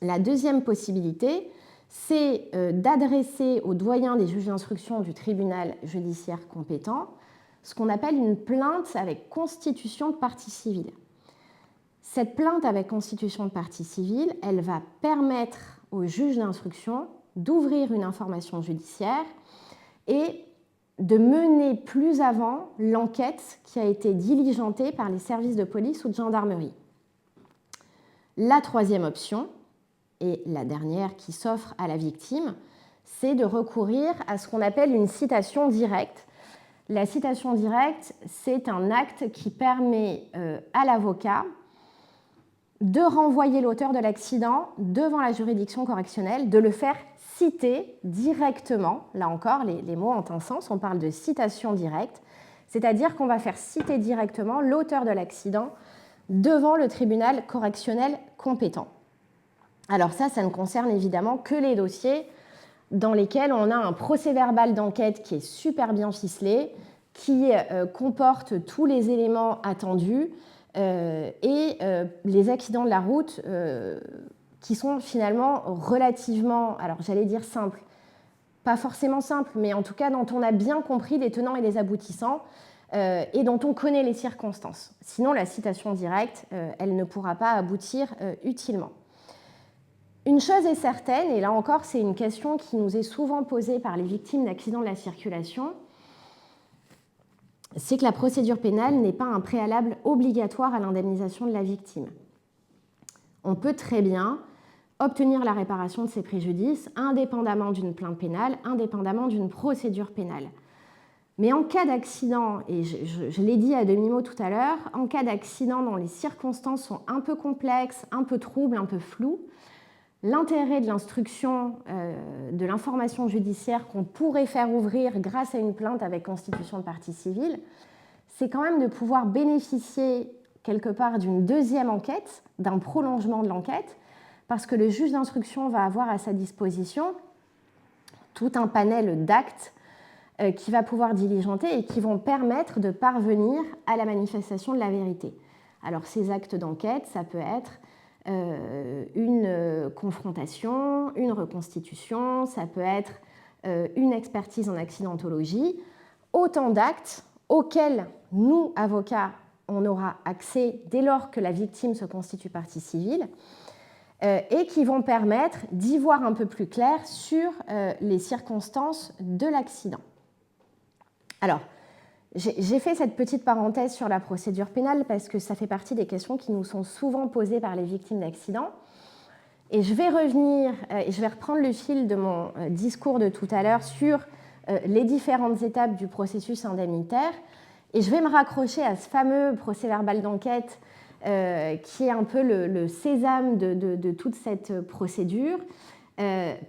La deuxième possibilité, c'est d'adresser au doyen des juges d'instruction du tribunal judiciaire compétent ce qu'on appelle une plainte avec constitution de partie civile. Cette plainte avec constitution de partie civile, elle va permettre au juge d'instruction d'ouvrir une information judiciaire et de mener plus avant l'enquête qui a été diligentée par les services de police ou de gendarmerie. La troisième option, et la dernière qui s'offre à la victime, c'est de recourir à ce qu'on appelle une citation directe. La citation directe, c'est un acte qui permet à l'avocat de renvoyer l'auteur de l'accident devant la juridiction correctionnelle, de le faire citer directement. Là encore, les mots ont un sens, on parle de citation directe, c'est-à-dire qu'on va faire citer directement l'auteur de l'accident devant le tribunal correctionnel compétent. Alors ça ne concerne évidemment que les dossiers dans lesquels on a un procès-verbal d'enquête qui est super bien ficelé, qui comporte tous les éléments attendus et les accidents de la route qui sont finalement relativement, alors j'allais dire simples, pas forcément simples, mais en tout cas dont on a bien compris les tenants et les aboutissants et dont on connaît les circonstances. Sinon, la citation directe, elle ne pourra pas aboutir utilement. Une chose est certaine, et là encore c'est une question qui nous est souvent posée par les victimes d'accidents de la circulation, c'est que la procédure pénale n'est pas un préalable obligatoire à l'indemnisation de la victime. On peut très bien obtenir la réparation de ces préjudices indépendamment d'une plainte pénale, indépendamment d'une procédure pénale. Mais en cas d'accident, et je l'ai dit à demi-mot tout à l'heure, en cas d'accident dont les circonstances sont un peu complexes, un peu troubles, un peu floues, l'intérêt de l'instruction de l'information judiciaire qu'on pourrait faire ouvrir grâce à une plainte avec constitution de partie civile, c'est quand même de pouvoir bénéficier quelque part d'une deuxième enquête, d'un prolongement de l'enquête, parce que le juge d'instruction va avoir à sa disposition tout un panel d'actes qui va pouvoir diligenter et qui vont permettre de parvenir à la manifestation de la vérité. Alors ces actes d'enquête, ça peut être une confrontation, une reconstitution, ça peut être une expertise en accidentologie, autant d'actes auxquels nous, avocats, on aura accès dès lors que la victime se constitue partie civile et qui vont permettre d'y voir un peu plus clair sur les circonstances de l'accident. Alors, J'ai fait cette petite parenthèse sur la procédure pénale parce que ça fait partie des questions qui nous sont souvent posées par les victimes d'accidents. Et je vais revenir, et je vais reprendre le fil de mon discours de tout à l'heure sur les différentes étapes du processus indemnitaire. Et je vais me raccrocher à ce fameux procès-verbal d'enquête qui est un peu le sésame de toute cette procédure,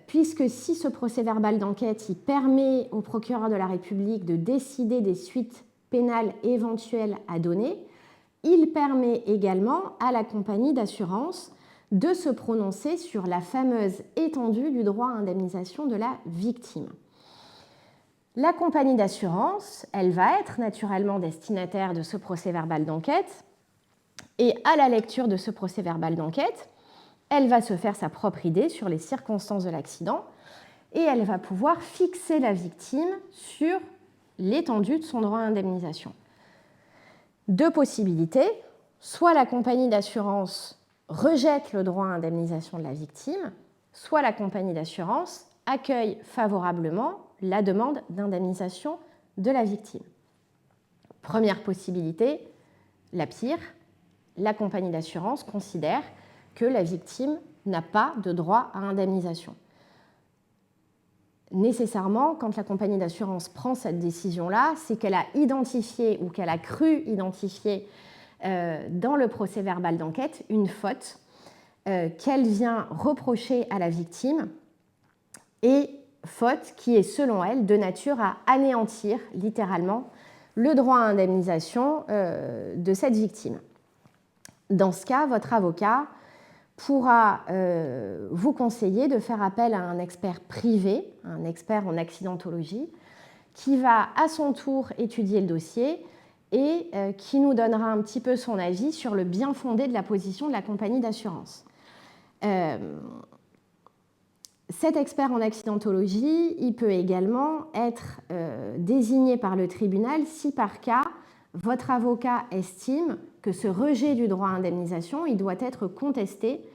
puisque si ce procès-verbal d'enquête il permet au procureur de la République de décider des suites pénales éventuelles à donner, il permet également à la compagnie d'assurance de se prononcer sur la fameuse étendue du droit à indemnisation de la victime. La compagnie d'assurance, elle va être naturellement destinataire de ce procès-verbal d'enquête et à la lecture de ce procès-verbal d'enquête, elle va se faire sa propre idée sur les circonstances de l'accident et elle va pouvoir fixer la victime sur l'étendue de son droit à indemnisation. Deux possibilités, soit la compagnie d'assurance rejette le droit à indemnisation de la victime, soit la compagnie d'assurance accueille favorablement la demande d'indemnisation de la victime. Première possibilité, la pire, la compagnie d'assurance considère que la victime n'a pas de droit à indemnisation. Nécessairement, quand la compagnie d'assurance prend cette décision-là, c'est qu'elle a identifié ou qu'elle a cru identifier dans le procès-verbal d'enquête une faute qu'elle vient reprocher à la victime et faute qui est, selon elle, de nature à anéantir littéralement le droit à indemnisation de cette victime. Dans ce cas, votre avocat pourra vous conseiller de faire appel à un expert privé, un expert en accidentologie, qui va à son tour étudier le dossier et qui nous donnera un petit peu son avis sur le bien fondé de la position de la compagnie d'assurance. Cet expert en accidentologie, il peut également être désigné par le tribunal si par cas, votre avocat estime que ce rejet du droit à indemnisation, il doit être contesté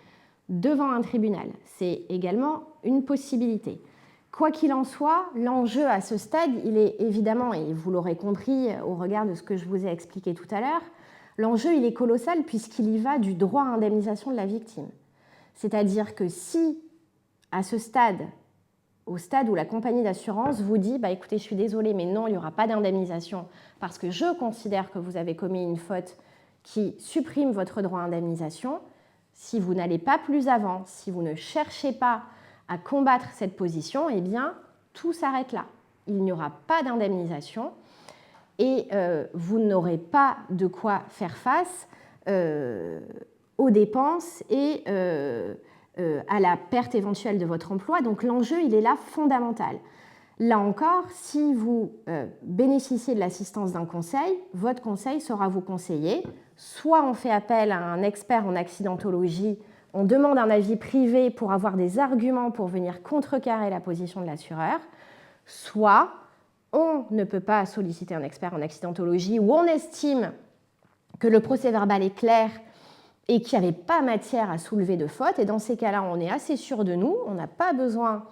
devant un tribunal. C'est également une possibilité. Quoi qu'il en soit, l'enjeu à ce stade, il est évidemment, et vous l'aurez compris au regard de ce que je vous ai expliqué tout à l'heure, l'enjeu il est colossal puisqu'il y va du droit à indemnisation de la victime. C'est-à-dire que si, à ce stade, au stade où la compagnie d'assurance vous dit bah, « écoutez, je suis désolée, mais non, il n'y aura pas d'indemnisation parce que je considère que vous avez commis une faute qui supprime votre droit à indemnisation », si vous n'allez pas plus avant, si vous ne cherchez pas à combattre cette position, eh bien, tout s'arrête là. Il n'y aura pas d'indemnisation et vous n'aurez pas de quoi faire face aux dépenses et à la perte éventuelle de votre emploi. Donc l'enjeu, il est là fondamental. Là encore, si vous bénéficiez de l'assistance d'un conseil, votre conseil saura vous conseiller. Soit on fait appel à un expert en accidentologie, on demande un avis privé pour avoir des arguments pour venir contrecarrer la position de l'assureur, soit on ne peut pas solliciter un expert en accidentologie ou on estime que le procès-verbal est clair et qu'il n'y avait pas matière à soulever de faute. Et dans ces cas-là, on est assez sûr de nous, on n'a pas besoin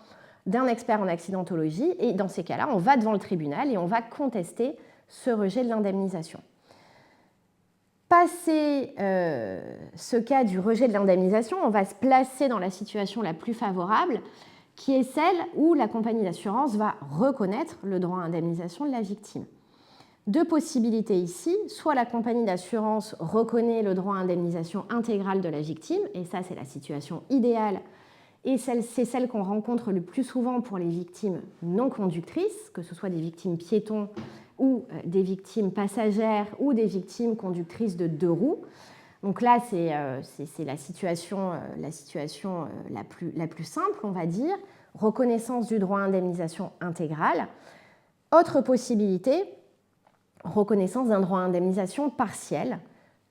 d'un expert en accidentologie. Et dans ces cas-là, on va devant le tribunal et on va contester ce rejet de l'indemnisation. Passé ce cas du rejet de l'indemnisation, on va se placer dans la situation la plus favorable, qui est celle où la compagnie d'assurance va reconnaître le droit à indemnisation de la victime. Deux possibilités ici, soit la compagnie d'assurance reconnaît le droit à indemnisation intégrale de la victime, et ça c'est la situation idéale, et c'est celle qu'on rencontre le plus souvent pour les victimes non conductrices, que ce soit des victimes piétons ou des victimes passagères ou des victimes conductrices de deux roues. Donc là, c'est la situation la plus simple, on va dire, reconnaissance du droit à indemnisation intégrale. Autre possibilité, reconnaissance d'un droit à indemnisation partielle,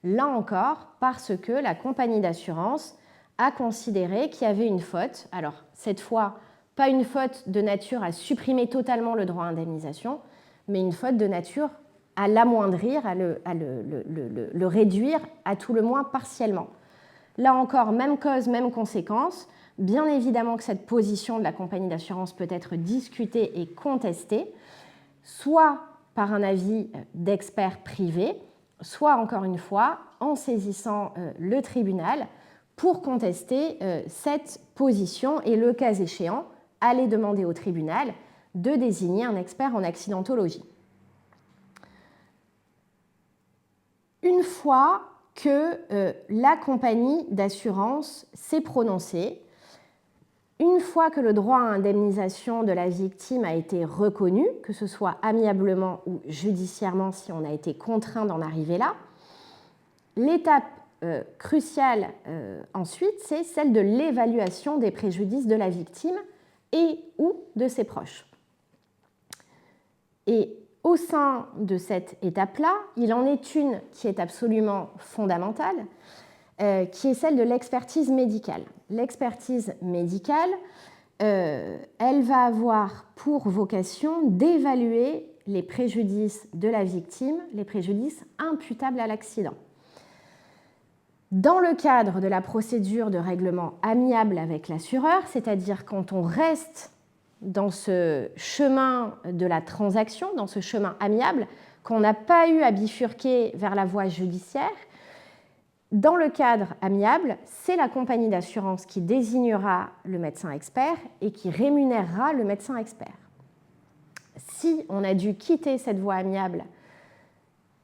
là encore parce que la compagnie d'assurance a considéré qu'il y avait une faute. Alors, cette fois, pas une faute de nature à supprimer totalement le droit à indemnisation, mais une faute de nature à l'amoindrir, à le réduire à tout le moins partiellement. Là encore, même cause, même conséquence. Bien évidemment que cette position de la compagnie d'assurance peut être discutée et contestée. Soit par un avis d'expert privé, soit encore une fois en saisissant le tribunal pour contester cette position et le cas échéant, aller demander au tribunal de désigner un expert en accidentologie. Une fois que la compagnie d'assurance s'est prononcée, une fois que le droit à indemnisation de la victime a été reconnu, que ce soit amiablement ou judiciairement si on a été contraint d'en arriver là, l'étape cruciale ensuite, c'est celle de l'évaluation des préjudices de la victime et ou de ses proches. Et au sein de cette étape-là, il en est une qui est absolument fondamentale, qui est celle de l'expertise médicale. L'expertise médicale, elle va avoir pour vocation d'évaluer les préjudices de la victime, les préjudices imputables à l'accident. Dans le cadre de la procédure de règlement amiable avec l'assureur, c'est-à-dire quand on reste dans ce chemin de la transaction, dans ce chemin amiable, qu'on n'a pas eu à bifurquer vers la voie judiciaire, dans le cadre amiable, c'est la compagnie d'assurance qui désignera le médecin expert et qui rémunérera le médecin expert. Si on a dû quitter cette voie amiable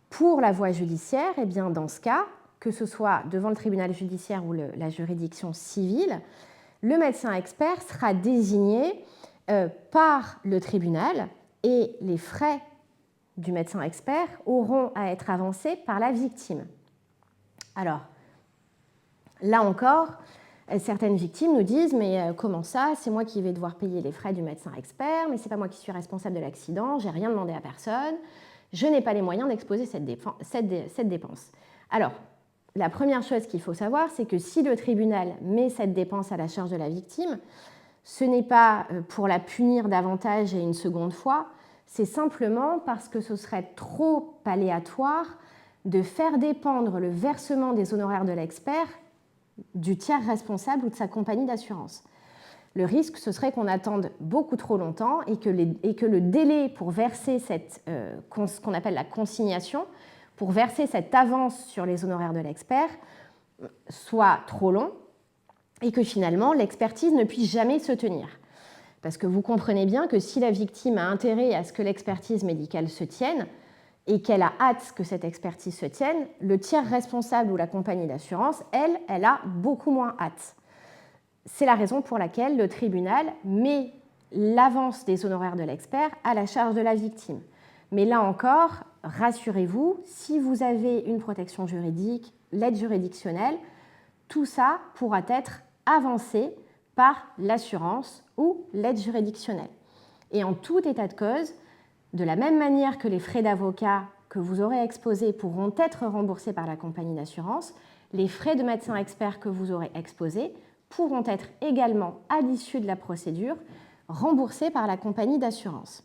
pour la voie judiciaire, eh bien dans ce cas, que ce soit devant le tribunal judiciaire ou la juridiction civile, le médecin expert sera désigné par le tribunal et les frais du médecin expert auront à être avancés par la victime. Alors, là encore, certaines victimes nous disent « mais comment ça, c'est moi qui vais devoir payer les frais du médecin expert, mais ce n'est pas moi qui suis responsable de l'accident, je n'ai rien demandé à personne, je n'ai pas les moyens d'exposer cette dépense. » Alors, la première chose qu'il faut savoir, c'est que si le tribunal met cette dépense à la charge de la victime, ce n'est pas pour la punir davantage et une seconde fois, c'est simplement parce que ce serait trop aléatoire de faire dépendre le versement des honoraires de l'expert du tiers responsable ou de sa compagnie d'assurance. Le risque, ce serait qu'on attende beaucoup trop longtemps et que le délai pour verser ce qu'on appelle la consignation, pour verser cette avance sur les honoraires de l'expert, soit trop long et que finalement l'expertise ne puisse jamais se tenir. Parce que vous comprenez bien que si la victime a intérêt à ce que l'expertise médicale se tienne et qu'elle a hâte que cette expertise se tienne, le tiers responsable ou la compagnie d'assurance, elle a beaucoup moins hâte. C'est la raison pour laquelle le tribunal met l'avance des honoraires de l'expert à la charge de la victime. Mais là encore, rassurez-vous, si vous avez une protection juridique, l'aide juridictionnelle, tout ça pourra être avancé par l'assurance ou l'aide juridictionnelle. Et en tout état de cause, de la même manière que les frais d'avocat que vous aurez exposés pourront être remboursés par la compagnie d'assurance, les frais de médecin expert que vous aurez exposés pourront être également, à l'issue de la procédure, remboursés par la compagnie d'assurance.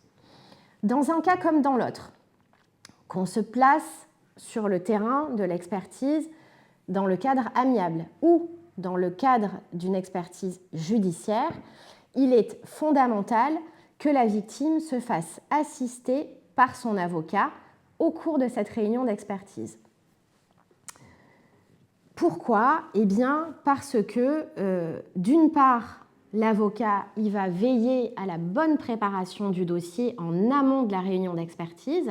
Dans un cas comme dans l'autre, qu'on se place sur le terrain de l'expertise dans le cadre amiable ou dans le cadre d'une expertise judiciaire, il est fondamental que la victime se fasse assister par son avocat au cours de cette réunion d'expertise. Pourquoi ? Eh bien, parce que, d'une part, l'avocat il va veiller à la bonne préparation du dossier en amont de la réunion d'expertise.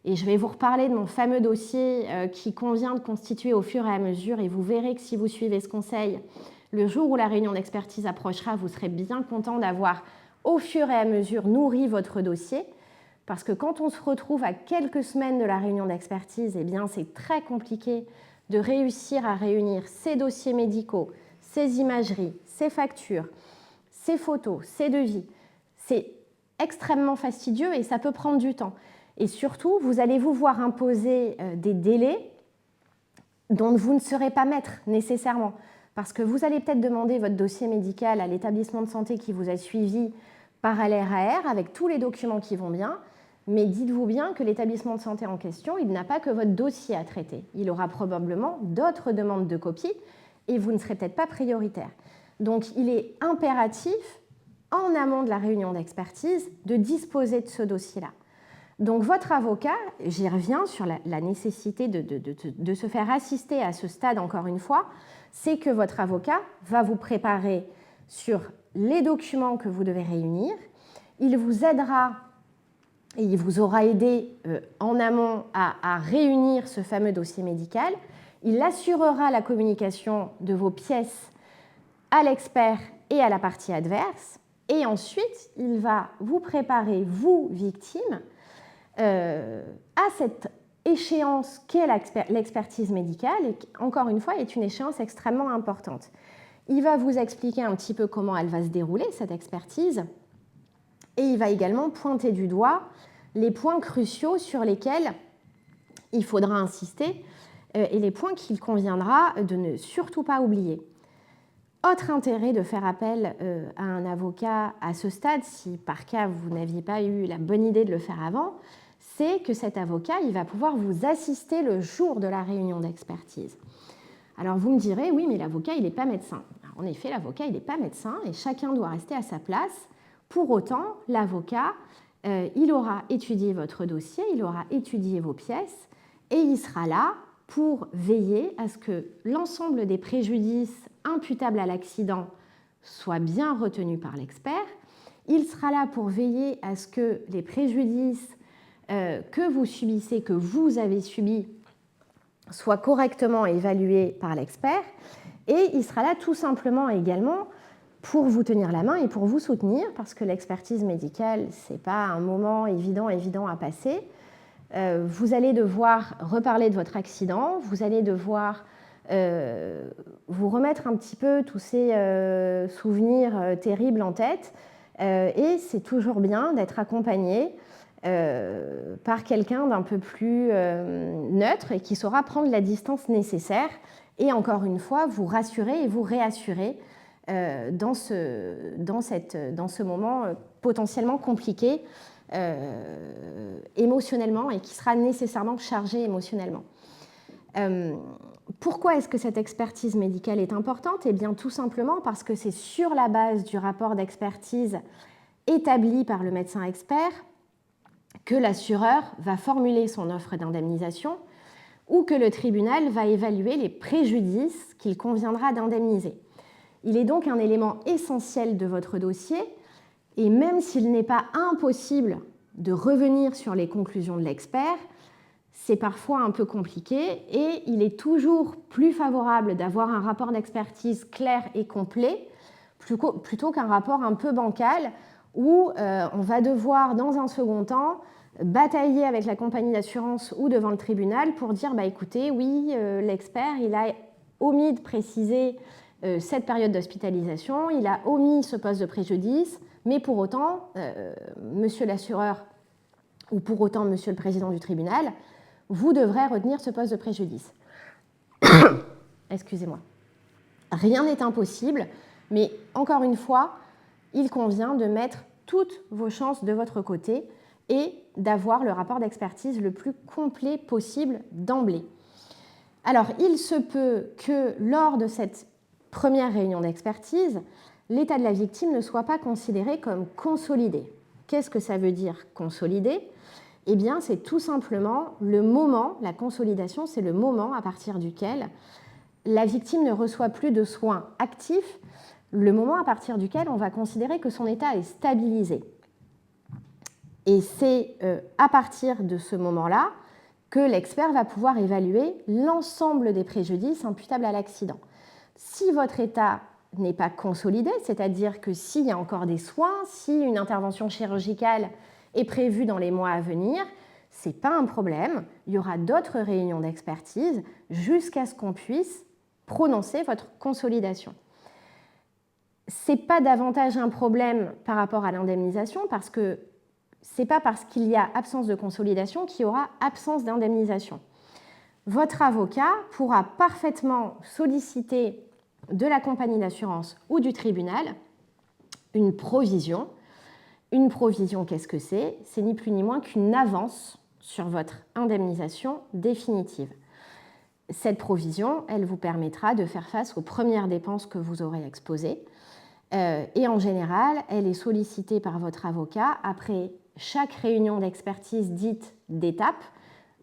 Et je vais vous reparler de mon fameux dossier qui convient de constituer au fur et à mesure. Et vous verrez que si vous suivez ce conseil, le jour où la réunion d'expertise approchera, vous serez bien content d'avoir au fur et à mesure nourri votre dossier. Parce que quand on se retrouve à quelques semaines de la réunion d'expertise, eh bien, c'est très compliqué de réussir à réunir ces dossiers médicaux, ces imageries, ces factures, ces photos, ces devis. C'est extrêmement fastidieux et ça peut prendre du temps. Et surtout, vous allez vous voir imposer des délais dont vous ne serez pas maître nécessairement. Parce que vous allez peut-être demander votre dossier médical à l'établissement de santé qui vous a suivi par LRAR avec tous les documents qui vont bien. Mais dites-vous bien que l'établissement de santé en question, il n'a pas que votre dossier à traiter. Il aura probablement d'autres demandes de copie et vous ne serez peut-être pas prioritaire. Donc, il est impératif, en amont de la réunion d'expertise, de disposer de ce dossier-là. Donc votre avocat, j'y reviens sur la nécessité de se faire assister à ce stade encore une fois, c'est que votre avocat va vous préparer sur les documents que vous devez réunir, il vous aidera et il vous aura aidé en amont à réunir ce fameux dossier médical, il assurera la communication de vos pièces à l'expert et à la partie adverse, et ensuite il va vous préparer, vous, victime, à cette échéance qu'est l'expertise médicale, et qui, encore une fois, est une échéance extrêmement importante. Il va vous expliquer un petit peu comment elle va se dérouler, cette expertise, et il va également pointer du doigt les points cruciaux sur lesquels il faudra insister et les points qu'il conviendra de ne surtout pas oublier. Autre intérêt de faire appel à un avocat à ce stade, si par cas vous n'aviez pas eu la bonne idée de le faire avant, c'est que cet avocat il va pouvoir vous assister le jour de la réunion d'expertise. Alors vous me direz, oui, mais l'avocat, il n'est pas médecin. Alors, en effet, l'avocat, il n'est pas médecin et chacun doit rester à sa place. Pour autant, l'avocat, il aura étudié votre dossier, il aura étudié vos pièces et il sera là pour veiller à ce que l'ensemble des préjudices imputables à l'accident soient bien retenus par l'expert. Il sera là pour veiller à ce que les préjudices que vous subissez, que vous avez subis, soient correctement évalués par l'expert. Et il sera là tout simplement également pour vous tenir la main et pour vous soutenir, parce que l'expertise médicale, ce n'est pas un moment évident à passer. Vous allez devoir reparler de votre accident, vous allez devoir vous remettre un petit peu tous ces souvenirs terribles en tête, et c'est toujours bien d'être accompagné par quelqu'un d'un peu plus neutre et qui saura prendre la distance nécessaire et encore une fois vous rassurer et vous réassurer dans ce moment potentiellement compliqué émotionnellement et qui sera nécessairement chargé émotionnellement. Pourquoi est-ce que cette expertise médicale est importante? Eh bien, tout simplement parce que c'est sur la base du rapport d'expertise établi par le médecin expert que l'assureur va formuler son offre d'indemnisation ou que le tribunal va évaluer les préjudices qu'il conviendra d'indemniser. Il est donc un élément essentiel de votre dossier et même s'il n'est pas impossible de revenir sur les conclusions de l'expert, c'est parfois un peu compliqué et il est toujours plus favorable d'avoir un rapport d'expertise clair et complet plutôt qu'un rapport un peu bancal où on va devoir dans un second temps batailler avec la compagnie d'assurance ou devant le tribunal pour dire bah, écoutez, oui, l'expert il a omis de préciser cette période d'hospitalisation, il a omis ce poste de préjudice, mais pour autant, monsieur l'assureur ou pour autant monsieur le président du tribunal, vous devrez retenir ce poste de préjudice. Excusez-moi. Rien n'est impossible, mais encore une fois, il convient de mettre toutes vos chances de votre côté et d'avoir le rapport d'expertise le plus complet possible d'emblée. Alors, il se peut que lors de cette première réunion d'expertise, l'état de la victime ne soit pas considéré comme consolidé. Qu'est-ce que ça veut dire consolidé? Eh bien, c'est tout simplement le moment, la consolidation, c'est le moment à partir duquel la victime ne reçoit plus de soins actifs, le moment à partir duquel on va considérer que son état est stabilisé. Et c'est à partir de ce moment-là que l'expert va pouvoir évaluer l'ensemble des préjudices imputables à l'accident. Si votre état n'est pas consolidé, c'est-à-dire que s'il y a encore des soins, si une intervention chirurgicale est prévue dans les mois à venir, ce n'est pas un problème, il y aura d'autres réunions d'expertise jusqu'à ce qu'on puisse prononcer votre consolidation. Ce n'est pas davantage un problème par rapport à l'indemnisation parce que ce n'est pas parce qu'il y a absence de consolidation qu'il y aura absence d'indemnisation. Votre avocat pourra parfaitement solliciter de la compagnie d'assurance ou du tribunal une provision. Une provision, qu'est-ce que c'est? C'est ni plus ni moins qu'une avance sur votre indemnisation définitive. Cette provision, elle vous permettra de faire face aux premières dépenses que vous aurez exposées. Et en général, elle est sollicitée par votre avocat après chaque réunion d'expertise dite d'étape,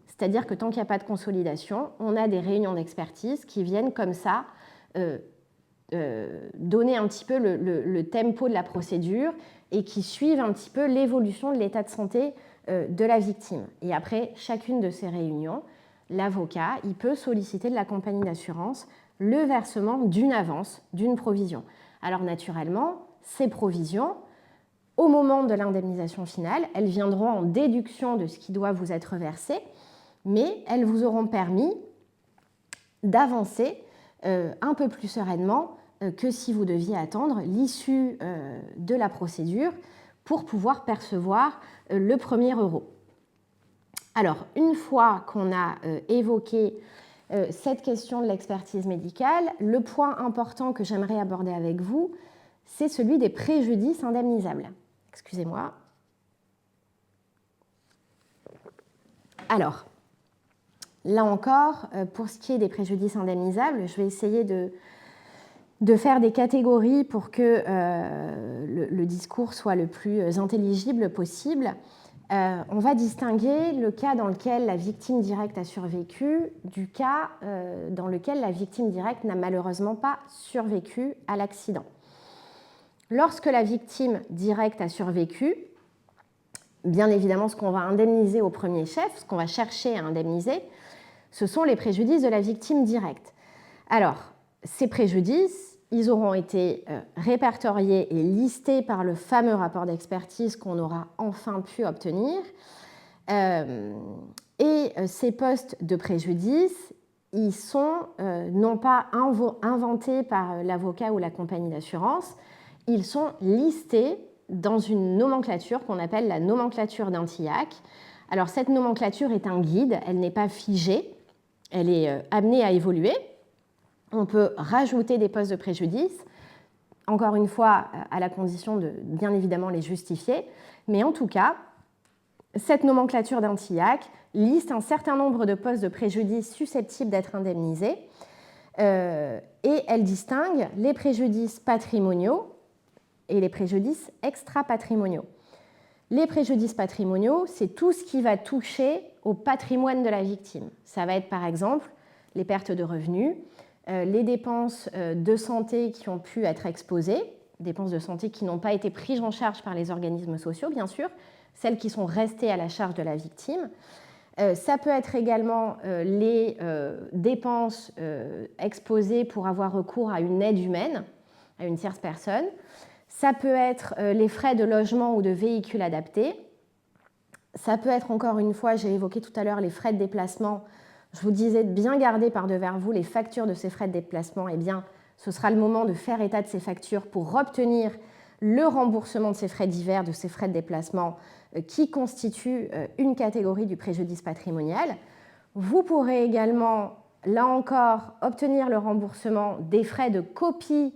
c'est-à-dire que tant qu'il n'y a pas de consolidation, on a des réunions d'expertise qui viennent comme ça donner un petit peu le tempo de la procédure et qui suivent un petit peu l'évolution de l'état de santé de la victime. Et après chacune de ces réunions, l'avocat il peut solliciter de la compagnie d'assurance le versement d'une avance, d'une provision. Alors naturellement, ces provisions, au moment de l'indemnisation finale, elles viendront en déduction de ce qui doit vous être versé, mais elles vous auront permis d'avancer un peu plus sereinement que si vous deviez attendre l'issue de la procédure pour pouvoir percevoir le premier euro. Alors, une fois qu'on a évoqué cette question de l'expertise médicale, le point important que j'aimerais aborder avec vous, c'est celui des préjudices indemnisables. Excusez-moi. Alors, là encore, pour ce qui est des préjudices indemnisables, je vais essayer de faire des catégories pour que le discours soit le plus intelligible possible. On va distinguer le cas dans lequel la victime directe a survécu du cas dans lequel la victime directe n'a malheureusement pas survécu à l'accident. Lorsque la victime directe a survécu, bien évidemment, ce qu'on va indemniser au premier chef, ce qu'on va chercher à indemniser, ce sont les préjudices de la victime directe. Alors, ces préjudices, ils auront été répertoriés et listés par le fameux rapport d'expertise qu'on aura enfin pu obtenir. Et ces postes de préjudice, ils sont non pas inventés par l'avocat ou la compagnie d'assurance, ils sont listés dans une nomenclature qu'on appelle la nomenclature d'Antillac. Alors cette nomenclature est un guide, elle n'est pas figée, elle est amenée à évoluer. On peut rajouter des postes de préjudice, encore une fois à la condition de bien évidemment les justifier, mais en tout cas, cette nomenclature d'Antillac liste un certain nombre de postes de préjudice susceptibles d'être indemnisés et elle distingue les préjudices patrimoniaux et les préjudices extra-patrimoniaux. Les préjudices patrimoniaux, c'est tout ce qui va toucher au patrimoine de la victime. Ça va être par exemple les pertes de revenus, les dépenses de santé qui ont pu être exposées, dépenses de santé qui n'ont pas été prises en charge par les organismes sociaux, bien sûr, celles qui sont restées à la charge de la victime. Ça peut être également les dépenses exposées pour avoir recours à une aide humaine, à une tierce personne. Ça peut être les frais de logement ou de véhicule adaptés. Ça peut être, encore une fois, j'ai évoqué tout à l'heure les frais de déplacement. Je vous disais de bien garder par-devers vous les factures de ces frais de déplacement. Eh bien, ce sera le moment de faire état de ces factures pour obtenir le remboursement de ces frais divers, de ces frais de déplacement qui constituent une catégorie du préjudice patrimonial. Vous pourrez également, là encore, obtenir le remboursement des frais de copie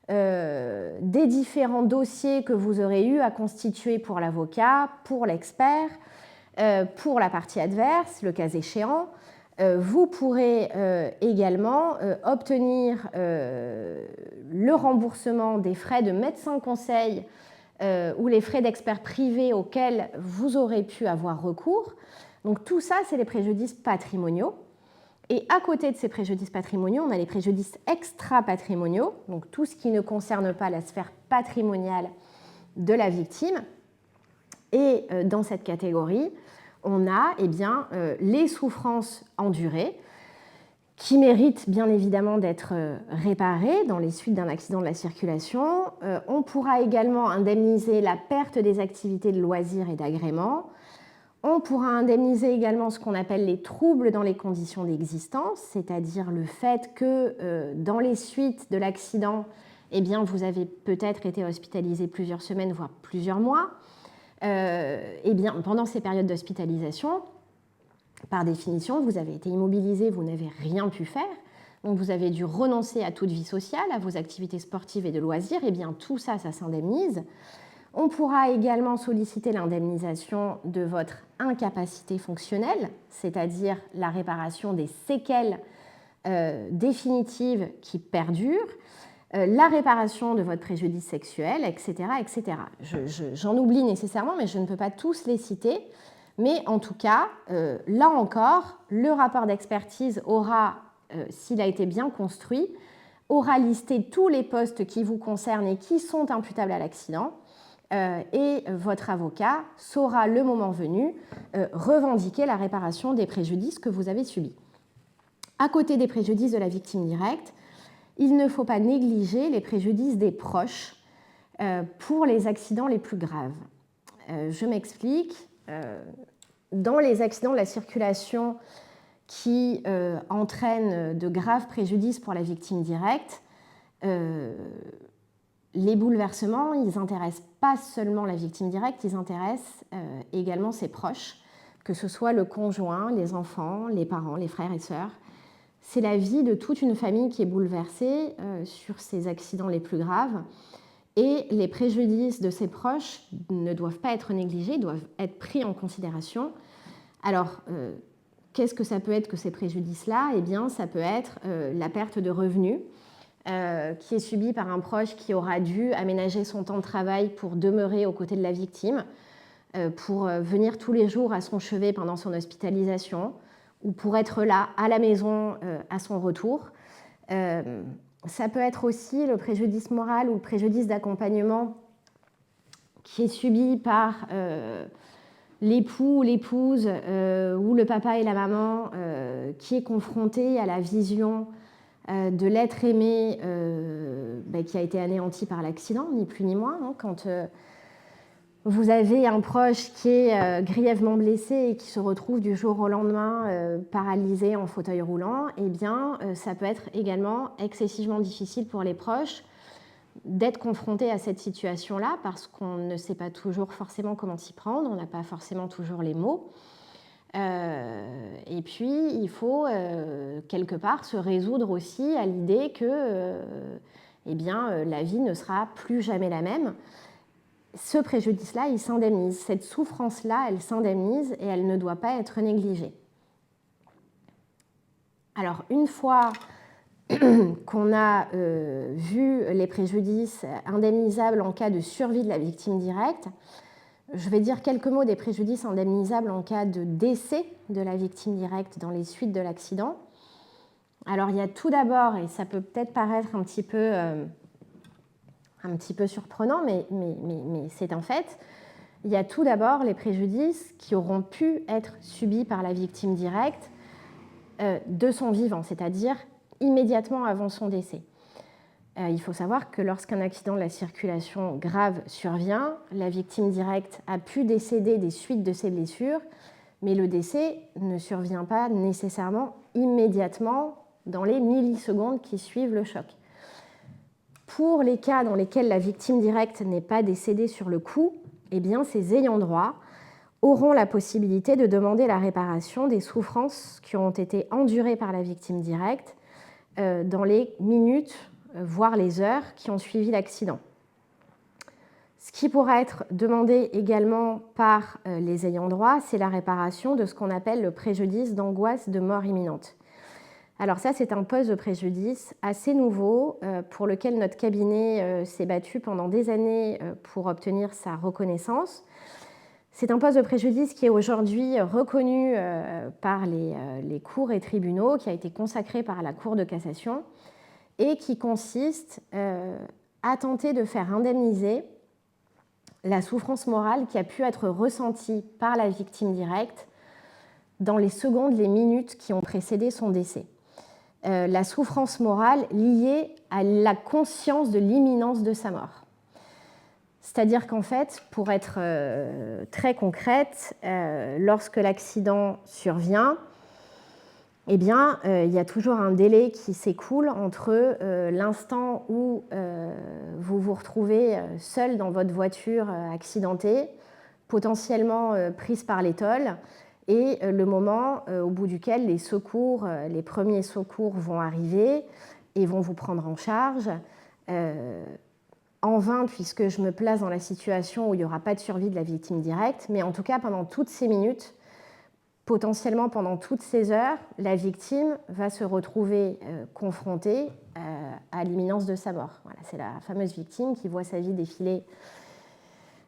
des différents dossiers que vous aurez eu à constituer pour l'avocat, pour l'expert, pour la partie adverse, le cas échéant. Vous pourrez également obtenir le remboursement des frais de médecin conseil ou les frais d'expert privé auxquels vous aurez pu avoir recours. Donc tout ça, c'est les préjudices patrimoniaux. Et à côté de ces préjudices patrimoniaux, on a les préjudices extra-patrimoniaux, donc tout ce qui ne concerne pas la sphère patrimoniale de la victime. Et dans cette catégorie, on a les souffrances endurées qui méritent bien évidemment d'être réparées dans les suites d'un accident de la circulation. On pourra également indemniser la perte des activités de loisirs et d'agrément. On pourra indemniser également ce qu'on appelle les troubles dans les conditions d'existence, c'est-à-dire le fait que dans les suites de l'accident, vous avez peut-être été hospitalisé plusieurs semaines, voire plusieurs mois. Pendant ces périodes d'hospitalisation, par définition, vous avez été immobilisé, vous n'avez rien pu faire, donc vous avez dû renoncer à toute vie sociale, à vos activités sportives et de loisirs, tout ça, ça s'indemnise. On pourra également solliciter l'indemnisation de votre incapacité fonctionnelle, c'est-à-dire la réparation des séquelles définitives qui perdurent. la réparation de votre préjudice sexuel, etc. etc. J'en oublie nécessairement, mais je ne peux pas tous les citer. Mais en tout cas, là encore, le rapport d'expertise aura, s'il a été bien construit, aura listé tous les postes qui vous concernent et qui sont imputables à l'accident. Et votre avocat saura, le moment venu, revendiquer la réparation des préjudices que vous avez subis. À côté des préjudices de la victime directe, il ne faut pas négliger les préjudices des proches pour les accidents les plus graves. Je m'explique. Dans les accidents de la circulation qui entraînent de graves préjudices pour la victime directe, les bouleversements, ils n'intéressent pas seulement la victime directe, ils intéressent également ses proches, que ce soit le conjoint, les enfants, les parents, les frères et sœurs. C'est la vie de toute une famille qui est bouleversée sur ces accidents les plus graves. Et les préjudices de ses proches ne doivent pas être négligés, doivent être pris en considération. Alors, qu'est-ce que ça peut être que ces préjudices-là? Eh bien, ça peut être la perte de revenus qui est subie par un proche qui aura dû aménager son temps de travail pour demeurer aux côtés de la victime, pour venir tous les jours à son chevet pendant son hospitalisation, ou pour être là à la maison à son retour. Ça peut être aussi le préjudice moral ou le préjudice d'accompagnement qui est subi par l'époux ou l'épouse ou le papa et la maman qui est confronté à la vision de l'être aimé qui a été anéanti par l'accident, ni plus ni moins. Hein, quand vous avez un proche qui est grièvement blessé et qui se retrouve du jour au lendemain paralysé en fauteuil roulant, eh bien, ça peut être également excessivement difficile pour les proches d'être confrontés à cette situation-là parce qu'on ne sait pas toujours forcément comment s'y prendre, on n'a pas forcément toujours les mots. Et puis, il faut quelque part se résoudre aussi à l'idée que la vie ne sera plus jamais la même. Ce préjudice-là, il s'indemnise. Cette souffrance-là, elle s'indemnise et elle ne doit pas être négligée. Alors, une fois qu'on a vu les préjudices indemnisables en cas de survie de la victime directe, je vais dire quelques mots des préjudices indemnisables en cas de décès de la victime directe dans les suites de l'accident. Alors, il y a tout d'abord, et ça peut peut-être paraître un petit peu surprenant, mais c'est un fait, il y a tout d'abord les préjudices qui auront pu être subis par la victime directe de son vivant, c'est-à-dire immédiatement avant son décès. Il faut savoir que lorsqu'un accident de la circulation grave survient, la victime directe a pu décéder des suites de ses blessures, mais le décès ne survient pas nécessairement immédiatement dans les millisecondes qui suivent le choc. Pour les cas dans lesquels la victime directe n'est pas décédée sur le coup, eh bien, ses ayants droit auront la possibilité de demander la réparation des souffrances qui ont été endurées par la victime directe dans les minutes, voire les heures qui ont suivi l'accident. Ce qui pourra être demandé également par les ayants droit, c'est la réparation de ce qu'on appelle le préjudice d'angoisse de mort imminente. Alors ça, c'est un poste de préjudice assez nouveau pour lequel notre cabinet s'est battu pendant des années pour obtenir sa reconnaissance. C'est un poste de préjudice qui est aujourd'hui reconnu par les cours et tribunaux, qui a été consacré par la Cour de cassation et qui consiste à tenter de faire indemniser la souffrance morale qui a pu être ressentie par la victime directe dans les secondes, les minutes qui ont précédé son décès. La souffrance morale liée à la conscience de l'imminence de sa mort. C'est-à-dire qu'en fait, pour être très concrète, lorsque l'accident survient, eh bien, il y a toujours un délai qui s'écoule entre l'instant où vous vous retrouvez seul dans votre voiture accidentée, potentiellement prise par les tôles, et le moment au bout duquel les premiers secours vont arriver et vont vous prendre en charge. En vain, puisque je me place dans la situation où il n'y aura pas de survie de la victime directe, mais en tout cas, pendant toutes ces minutes, potentiellement pendant toutes ces heures, la victime va se retrouver confrontée à l'imminence de sa mort. Voilà, c'est la fameuse victime qui voit sa vie défiler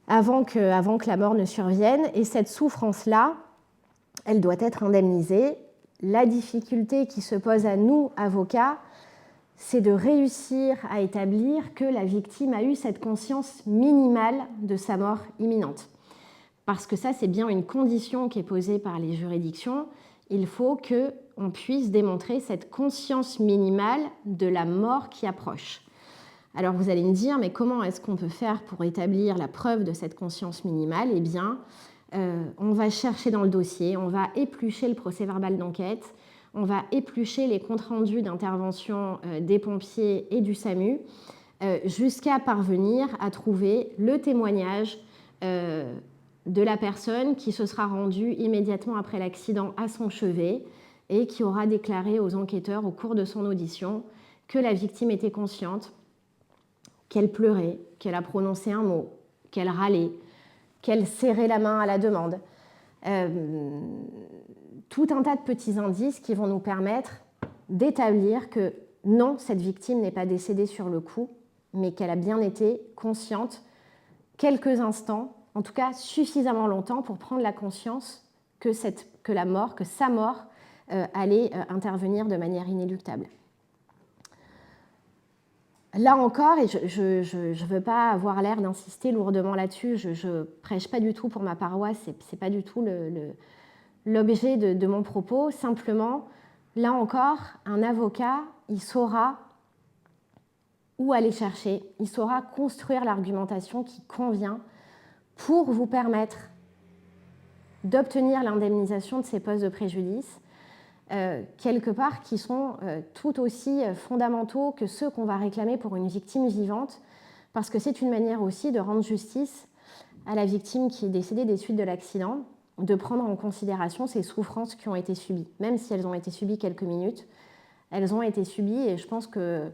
avant que la mort ne survienne. Et cette souffrance-là, elle doit être indemnisée. La difficulté qui se pose à nous, avocats, c'est de réussir à établir que la victime a eu cette conscience minimale de sa mort imminente. Parce que ça, c'est bien une condition qui est posée par les juridictions. Il faut qu'on puisse démontrer cette conscience minimale de la mort qui approche. Alors vous allez me dire, mais comment est-ce qu'on peut faire pour établir la preuve de cette conscience minimale? Eh bien, on va chercher dans le dossier, on va éplucher le procès-verbal d'enquête, on va éplucher les comptes rendus d'intervention des pompiers et du SAMU, jusqu'à parvenir à trouver le témoignage de la personne qui se sera rendue immédiatement après l'accident à son chevet et qui aura déclaré aux enquêteurs au cours de son audition que la victime était consciente, qu'elle pleurait, qu'elle a prononcé un mot, qu'elle râlait, qu'elle serrait la main à la demande. Tout un tas de petits indices qui vont nous permettre d'établir que non, cette victime n'est pas décédée sur le coup, mais qu'elle a bien été consciente quelques instants, en tout cas suffisamment longtemps pour prendre la conscience que sa mort allait intervenir de manière inéluctable. Là encore, et je ne veux pas avoir l'air d'insister lourdement là-dessus, je ne prêche pas du tout pour ma paroisse, ce n'est pas du tout l'objet de mon propos. Simplement, là encore, un avocat, il saura où aller chercher, il saura construire l'argumentation qui convient pour vous permettre d'obtenir l'indemnisation de ces postes de préjudice, quelque part qui sont tout aussi fondamentaux que ceux qu'on va réclamer pour une victime vivante, parce que c'est une manière aussi de rendre justice à la victime qui est décédée des suites de l'accident, de prendre en considération ces souffrances qui ont été subies. Même si elles ont été subies quelques minutes, elles ont été subies et je pense que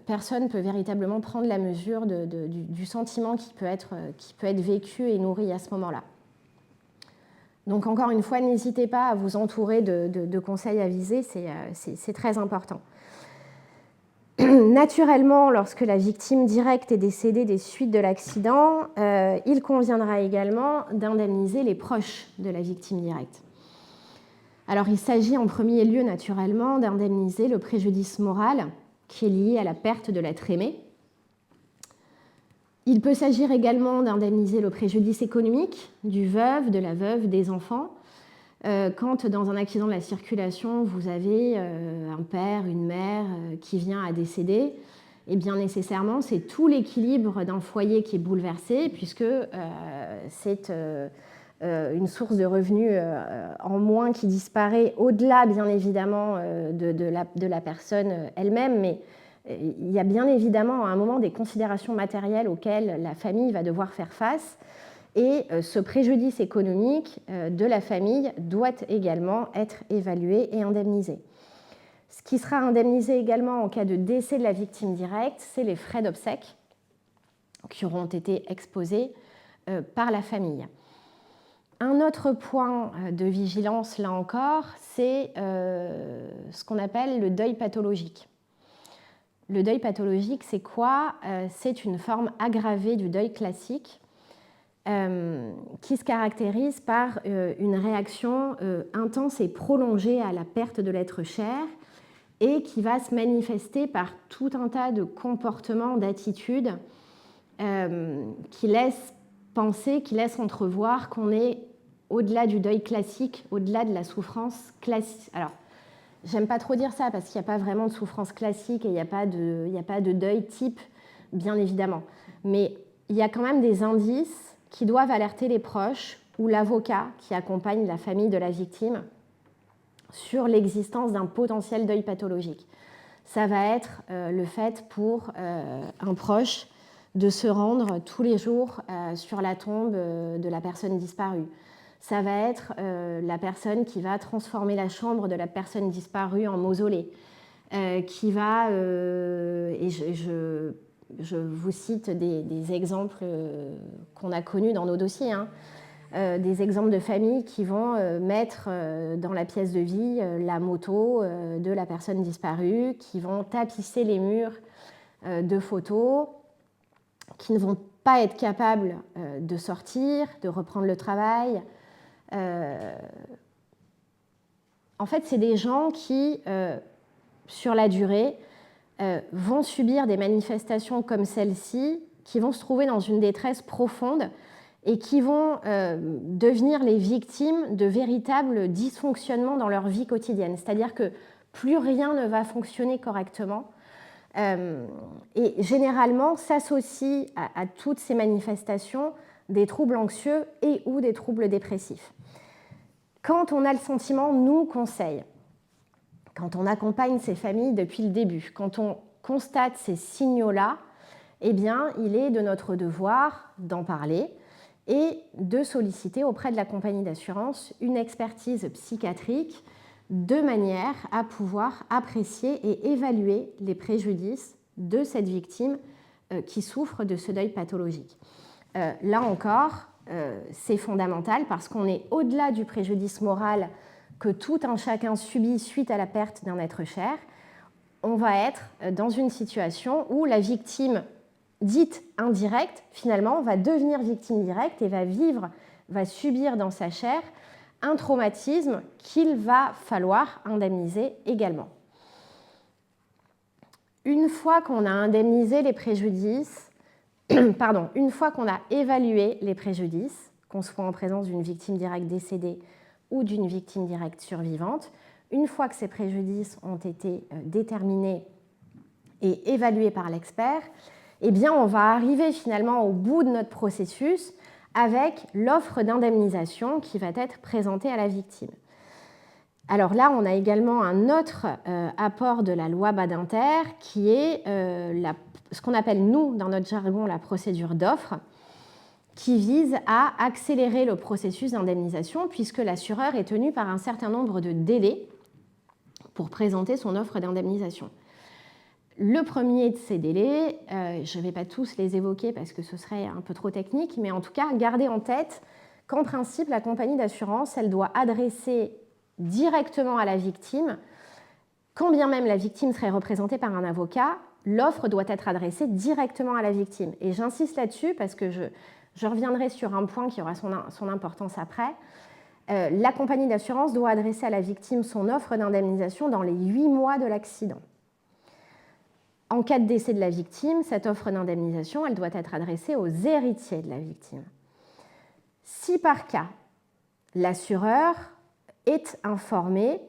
personne ne peut véritablement prendre la mesure du sentiment qui peut être vécu et nourri à ce moment-là. Donc encore une fois, n'hésitez pas à vous entourer de conseils avisés, c'est très important. Naturellement, lorsque la victime directe est décédée des suites de l'accident, il conviendra également d'indemniser les proches de la victime directe. Alors il s'agit en premier lieu naturellement d'indemniser le préjudice moral qui est lié à la perte de l'être aimé. Il peut s'agir également d'indemniser le préjudice économique du veuve, de la veuve, des enfants. Quand dans un accident de la circulation, vous avez un père, une mère qui vient à décéder, et bien nécessairement, c'est tout l'équilibre d'un foyer qui est bouleversé, puisque c'est une source de revenus en moins qui disparaît au-delà, bien évidemment, de la personne elle-même, mais il y a bien évidemment à un moment des considérations matérielles auxquelles la famille va devoir faire face et ce préjudice économique de la famille doit également être évalué et indemnisé. Ce qui sera indemnisé également en cas de décès de la victime directe, c'est les frais d'obsèques qui auront été exposés par la famille. Un autre point de vigilance, là encore, c'est ce qu'on appelle le deuil pathologique. Le deuil pathologique, c'est quoi? C'est une forme aggravée du deuil classique qui se caractérise par une réaction intense et prolongée à la perte de l'être cher et qui va se manifester par tout un tas de comportements, d'attitudes qui laissent penser, qui laissent entrevoir qu'on est au-delà du deuil classique, au-delà de la souffrance classique. Alors, j'aime pas trop dire ça parce qu'il n'y a pas vraiment de souffrance classique et il n'y a pas de deuil type, bien évidemment. Mais il y a quand même des indices qui doivent alerter les proches ou l'avocat qui accompagne la famille de la victime sur l'existence d'un potentiel deuil pathologique. Ça va être le fait pour un proche de se rendre tous les jours sur la tombe de la personne disparue. Ça va être la personne qui va transformer la chambre de la personne disparue en mausolée, qui va, et je vous cite des exemples qu'on a connus dans nos dossiers, hein, des exemples de familles qui vont mettre dans la pièce de vie la moto de la personne disparue, qui vont tapisser les murs de photos, qui ne vont pas être capables de sortir, de reprendre le travail. En fait, c'est des gens qui, sur la durée, vont subir des manifestations comme celle-ci, qui vont se trouver dans une détresse profonde et qui vont devenir les victimes de véritables dysfonctionnements dans leur vie quotidienne. C'est-à-dire que plus rien ne va fonctionner correctement. Et généralement, s'associent à toutes ces manifestations des troubles anxieux et ou des troubles dépressifs. Quand on a le sentiment, nous conseille, quand on accompagne ces familles depuis le début, quand on constate ces signaux-là, eh bien, il est de notre devoir d'en parler et de solliciter auprès de la compagnie d'assurance une expertise psychiatrique de manière à pouvoir apprécier et évaluer les préjudices de cette victime qui souffre de ce deuil pathologique. Là encore, c'est fondamental parce qu'on est au-delà du préjudice moral que tout un chacun subit suite à la perte d'un être cher. On va être dans une situation où la victime dite indirecte, finalement, va devenir victime directe et va subir dans sa chair un traumatisme qu'il va falloir indemniser également. Une fois qu'on a indemnisé les préjudices, une fois qu'on a évalué les préjudices, qu'on soit en présence d'une victime directe décédée ou d'une victime directe survivante, une fois que ces préjudices ont été déterminés et évalués par l'expert, eh bien, on va arriver finalement au bout de notre processus avec l'offre d'indemnisation qui va être présentée à la victime. Alors là, on a également un autre apport de la loi Badinter qui est ce qu'on appelle, nous, dans notre jargon, la procédure d'offre, qui vise à accélérer le processus d'indemnisation puisque l'assureur est tenu par un certain nombre de délais pour présenter son offre d'indemnisation. Le premier de ces délais, je ne vais pas tous les évoquer parce que ce serait un peu trop technique, mais en tout cas, gardez en tête qu'en principe, la compagnie d'assurance, elle doit adresser directement à la victime, quand bien même la victime serait représentée par un avocat, l'offre doit être adressée directement à la victime. Et j'insiste là-dessus parce que je reviendrai sur un point qui aura son importance après. La compagnie d'assurance doit adresser à la victime son offre d'indemnisation dans les 8 mois de l'accident. En cas de décès de la victime, cette offre d'indemnisation, elle doit être adressée aux héritiers de la victime. Si par cas, l'assureur est informé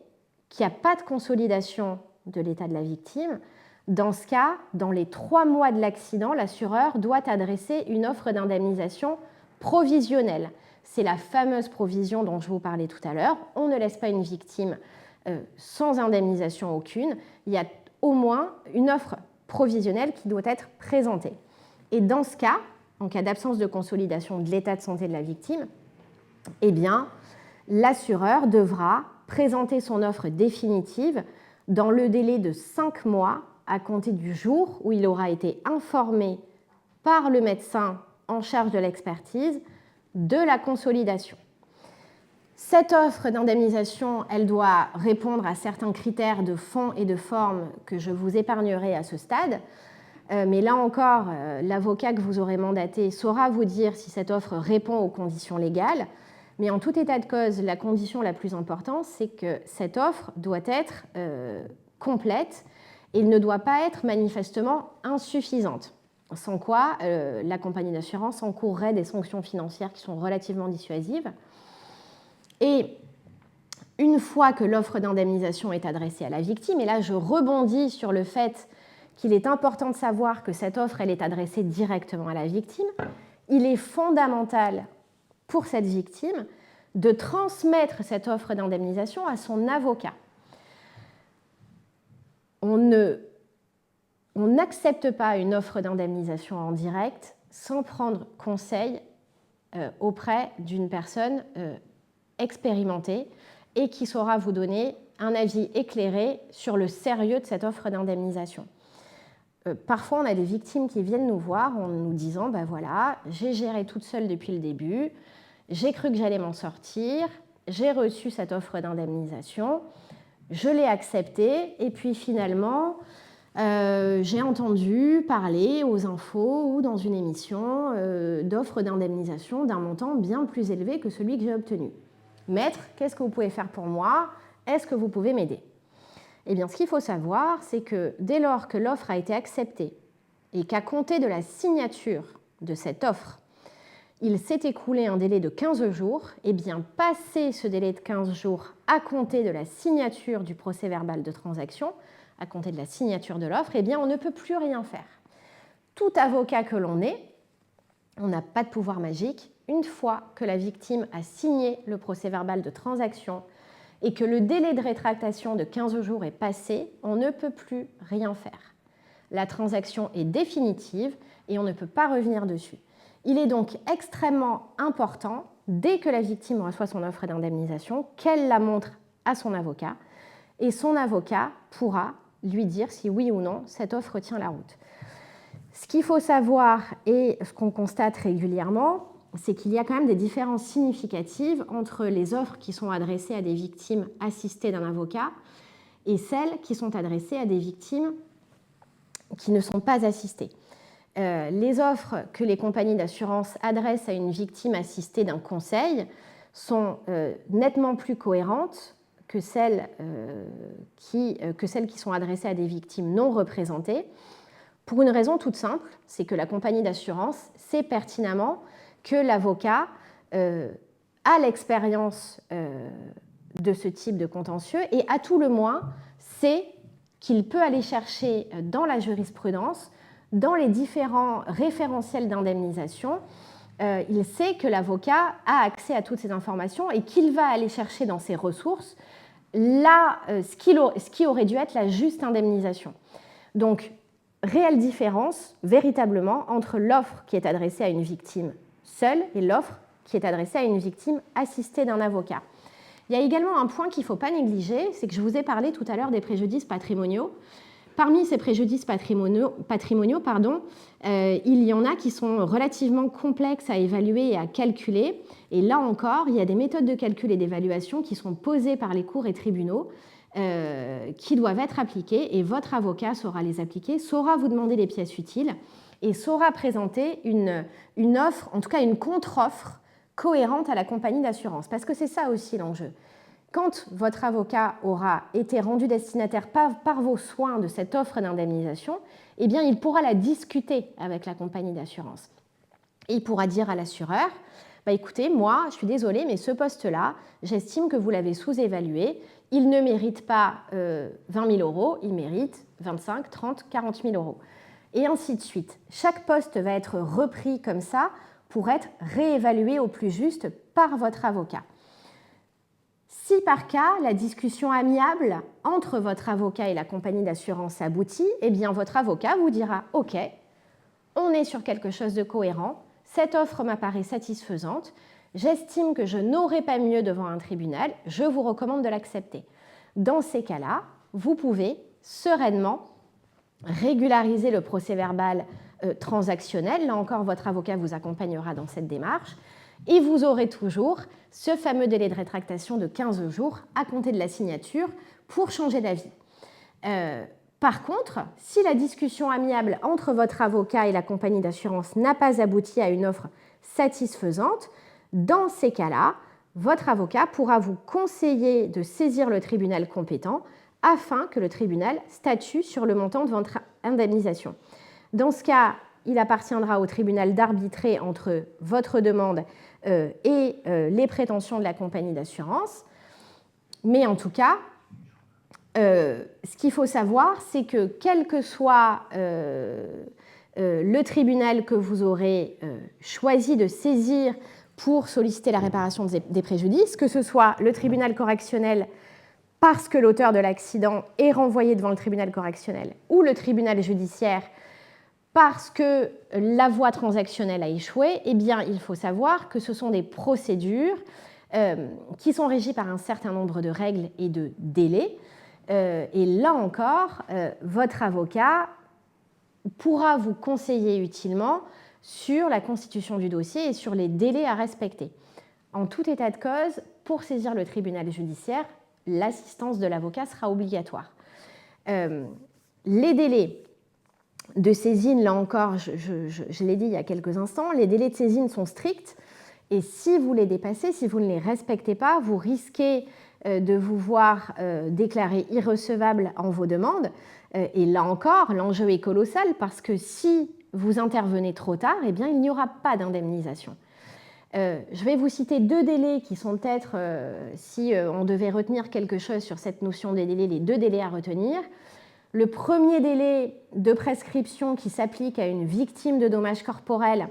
qu'il n'y a pas de consolidation de l'état de la victime, dans ce cas, dans les 3 mois de l'accident, l'assureur doit adresser une offre d'indemnisation provisionnelle. C'est la fameuse provision dont je vous parlais tout à l'heure. On ne laisse pas une victime sans indemnisation aucune. Il y a au moins une offre provisionnelle qui doit être présentée. Et dans ce cas, en cas d'absence de consolidation de l'état de santé de la victime, eh bien, l'assureur devra présenter son offre définitive dans le délai de 5 mois à compter du jour où il aura été informé par le médecin en charge de l'expertise de la consolidation. Cette offre d'indemnisation, elle doit répondre à certains critères de fond et de forme que je vous épargnerai à ce stade. Mais là encore, l'avocat que vous aurez mandaté saura vous dire si cette offre répond aux conditions légales. Mais en tout état de cause, la condition la plus importante, c'est que cette offre doit être complète et ne doit pas être manifestement insuffisante. Sans quoi, la compagnie d'assurance encourrait des sanctions financières qui sont relativement dissuasives. Et une fois que l'offre d'indemnisation est adressée à la victime, et là je rebondis sur le fait qu'il est important de savoir que cette offre elle est adressée directement à la victime, il est fondamental pour cette victime de transmettre cette offre d'indemnisation à son avocat. On n'accepte pas une offre d'indemnisation en direct sans prendre conseil auprès d'une personne expérimentée et qui saura vous donner un avis éclairé sur le sérieux de cette offre d'indemnisation. Parfois, on a des victimes qui viennent nous voir en nous disant « ben voilà, j'ai géré toute seule depuis le début, j'ai cru que j'allais m'en sortir, j'ai reçu cette offre d'indemnisation, je l'ai acceptée, et puis finalement, j'ai entendu parler aux infos ou dans une émission d'offres d'indemnisation d'un montant bien plus élevé que celui que j'ai obtenu. Maître, qu'est-ce que vous pouvez faire pour moi? Est-ce que vous pouvez m'aider? Eh bien, ce qu'il faut savoir, c'est que dès lors que l'offre a été acceptée et qu'à compter de la signature de cette offre, il s'est écoulé un délai de 15 jours, eh bien, passé ce délai de 15 jours à compter de la signature du procès-verbal de transaction, à compter de la signature de l'offre, eh bien, on ne peut plus rien faire. Tout avocat que l'on est, on n'a pas de pouvoir magique. Une fois que la victime a signé le procès-verbal de transaction et que le délai de rétractation de 15 jours est passé, on ne peut plus rien faire. La transaction est définitive et on ne peut pas revenir dessus. Il est donc extrêmement important, dès que la victime reçoit son offre d'indemnisation, qu'elle la montre à son avocat et son avocat pourra lui dire si oui ou non cette offre tient la route. Ce qu'il faut savoir et ce qu'on constate régulièrement, c'est qu'il y a quand même des différences significatives entre les offres qui sont adressées à des victimes assistées d'un avocat et celles qui sont adressées à des victimes qui ne sont pas assistées. Les offres que les compagnies d'assurance adressent à une victime assistée d'un conseil sont nettement plus cohérentes que celles qui sont adressées à des victimes non représentées, pour une raison toute simple, c'est que la compagnie d'assurance sait pertinemment que l'avocat a l'expérience de ce type de contentieux et à tout le moins sait qu'il peut aller chercher dans la jurisprudence, dans les différents référentiels d'indemnisation, il sait que l'avocat a accès à toutes ces informations et qu'il va aller chercher dans ses ressources ce qui aurait dû être la juste indemnisation. Donc, réelle différence, véritablement, entre l'offre qui est adressée à une victime seule et l'offre qui est adressée à une victime assistée d'un avocat. Il y a également un point qu'il ne faut pas négliger, c'est que je vous ai parlé tout à l'heure des préjudices patrimoniaux. Parmi ces préjudices patrimoniaux, il y en a qui sont relativement complexes à évaluer et à calculer. Et là encore, il y a des méthodes de calcul et d'évaluation qui sont posées par les cours et tribunaux qui doivent être appliquées. Et votre avocat saura les appliquer, saura vous demander des pièces utiles et saura présenter une offre, en tout cas une contre-offre cohérente à la compagnie d'assurance. Parce que c'est ça aussi l'enjeu. Quand votre avocat aura été rendu destinataire par vos soins de cette offre d'indemnisation, eh bien, il pourra la discuter avec la compagnie d'assurance. Et il pourra dire à l'assureur, écoutez, moi, je suis désolée, mais ce poste-là, j'estime que vous l'avez sous-évalué. Il ne mérite pas 20 000 euros, il mérite 25, 30, 40 000 euros. Et ainsi de suite. Chaque poste va être repris comme ça pour être réévalué au plus juste par votre avocat. Si par cas, la discussion amiable entre votre avocat et la compagnie d'assurance aboutit, eh bien votre avocat vous dira « Ok, on est sur quelque chose de cohérent, cette offre m'apparaît satisfaisante, j'estime que je n'aurai pas mieux devant un tribunal, je vous recommande de l'accepter. » Dans ces cas-là, vous pouvez sereinement régulariser le procès-verbal transactionnel. Là encore, votre avocat vous accompagnera dans cette démarche. Et vous aurez toujours ce fameux délai de rétractation de 15 jours à compter de la signature pour changer d'avis. Par contre, si la discussion amiable entre votre avocat et la compagnie d'assurance n'a pas abouti à une offre satisfaisante, dans ces cas-là, votre avocat pourra vous conseiller de saisir le tribunal compétent afin que le tribunal statue sur le montant de votre indemnisation. Dans ce cas, il appartiendra au tribunal d'arbitrer entre votre demande et les prétentions de la compagnie d'assurance. Mais en tout cas, ce qu'il faut savoir, c'est que quel que soit le tribunal que vous aurez choisi de saisir pour solliciter la réparation des préjudices, que ce soit le tribunal correctionnel parce que l'auteur de l'accident est renvoyé devant le tribunal correctionnel ou le tribunal judiciaire parce que la voie transactionnelle a échoué, eh bien, il faut savoir que ce sont des procédures qui sont régies par un certain nombre de règles et de délais. Et là encore, votre avocat pourra vous conseiller utilement sur la constitution du dossier et sur les délais à respecter. en tout état de cause, pour saisir le tribunal judiciaire, l'assistance de l'avocat sera obligatoire. Les délais de saisine, là encore, je l'ai dit il y a quelques instants, les délais de saisine sont stricts et si vous les dépassez, si vous ne les respectez pas, vous risquez de vous voir déclaré irrecevable en vos demandes. Et là encore, l'enjeu est colossal parce que si vous intervenez trop tard, eh bien, il n'y aura pas d'indemnisation. Je vais vous citer 2 délais qui sont peut-être, si on devait retenir quelque chose sur cette notion des délais, les 2 délais à retenir. Le premier délai de prescription qui s'applique à une victime de dommages corporels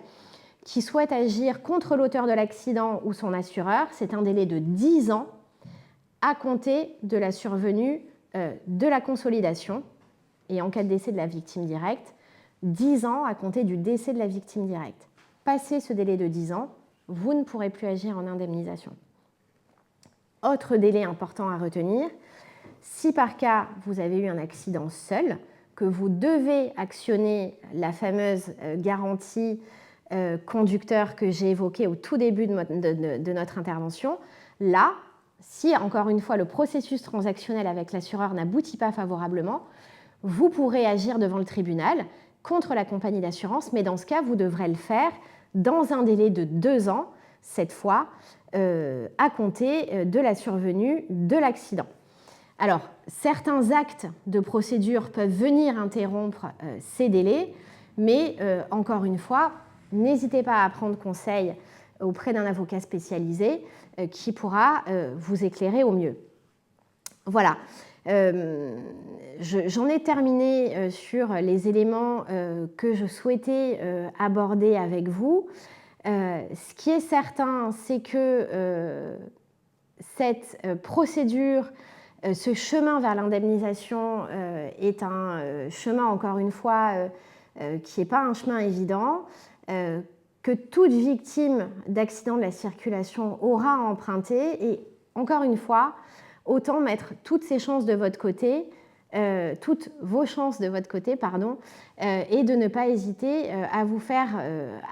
qui souhaite agir contre l'auteur de l'accident ou son assureur, c'est un délai de 10 ans à compter de la survenue de la consolidation et en cas de décès de la victime directe, 10 ans à compter du décès de la victime directe. Passé ce délai de 10 ans, vous ne pourrez plus agir en indemnisation. Autre délai important à retenir, si par cas vous avez eu un accident seul, que vous devez actionner la fameuse garantie conducteur que j'ai évoquée au tout début de notre intervention, là, si encore une fois le processus transactionnel avec l'assureur n'aboutit pas favorablement, vous pourrez agir devant le tribunal contre la compagnie d'assurance, mais dans ce cas, vous devrez le faire dans un délai de 2 ans, cette fois, à compter de la survenue de l'accident. Alors, certains actes de procédure peuvent venir interrompre ces délais, mais encore une fois, n'hésitez pas à prendre conseil auprès d'un avocat spécialisé qui pourra vous éclairer au mieux. Voilà. J'en ai terminé sur les éléments que je souhaitais aborder avec vous. Ce qui est certain, c'est que cette procédure, ce chemin vers l'indemnisation est un chemin, encore une fois, qui n'est pas un chemin évident, que toute victime d'accident de la circulation aura à emprunter et, encore une fois, autant mettre toutes ses chances de votre côté, toutes vos chances de votre côté, pardon, et de ne pas hésiter à vous faire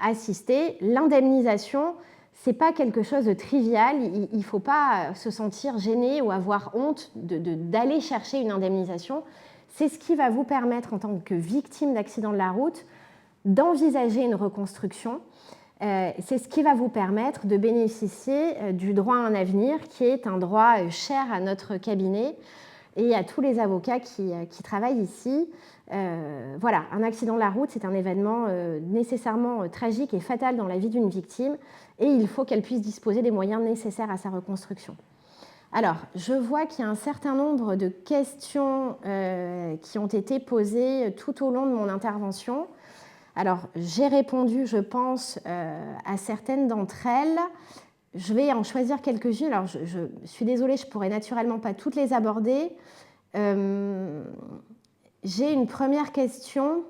assister. L'indemnisation, ce n'est pas quelque chose de trivial, il ne faut pas se sentir gêné ou avoir honte d'aller chercher une indemnisation. C'est ce qui va vous permettre, en tant que victime d'accident de la route, d'envisager une reconstruction. C'est ce qui va vous permettre de bénéficier du droit à un avenir, qui est un droit cher à notre cabinet et à tous les avocats qui travaillent ici. Voilà, un accident de la route, c'est un événement nécessairement tragique et fatal dans la vie d'une victime, et il faut qu'elle puisse disposer des moyens nécessaires à sa reconstruction. Alors, je vois qu'il y a un certain nombre de questions qui ont été posées tout au long de mon intervention. Alors, j'ai répondu, je pense, à certaines d'entre elles. Je vais en choisir quelques-unes. Alors, je suis désolée, je ne pourrai naturellement pas toutes les aborder. J'ai une première question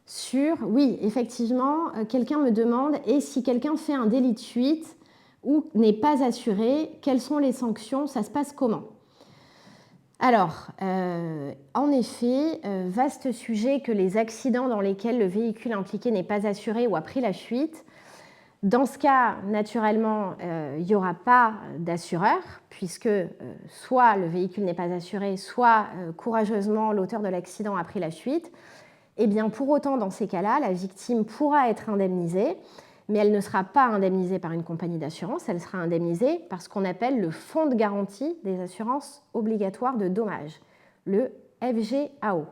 sur... Oui, effectivement, quelqu'un me demande, et si quelqu'un fait un délit de fuite ou n'est pas assuré, quelles sont les sanctions? Ça se passe comment? Alors, en effet, vaste sujet que les accidents dans lesquels le véhicule impliqué n'est pas assuré ou a pris la fuite. Dans ce cas, naturellement, il n'y aura pas d'assureur, puisque soit le véhicule n'est pas assuré, soit courageusement l'auteur de l'accident a pris la fuite. Eh bien, pour autant, dans ces cas-là, la victime pourra être indemnisée, mais elle ne sera pas indemnisée par une compagnie d'assurance, elle sera indemnisée par ce qu'on appelle le fonds de garantie des assurances obligatoires de dommages, le FGAO.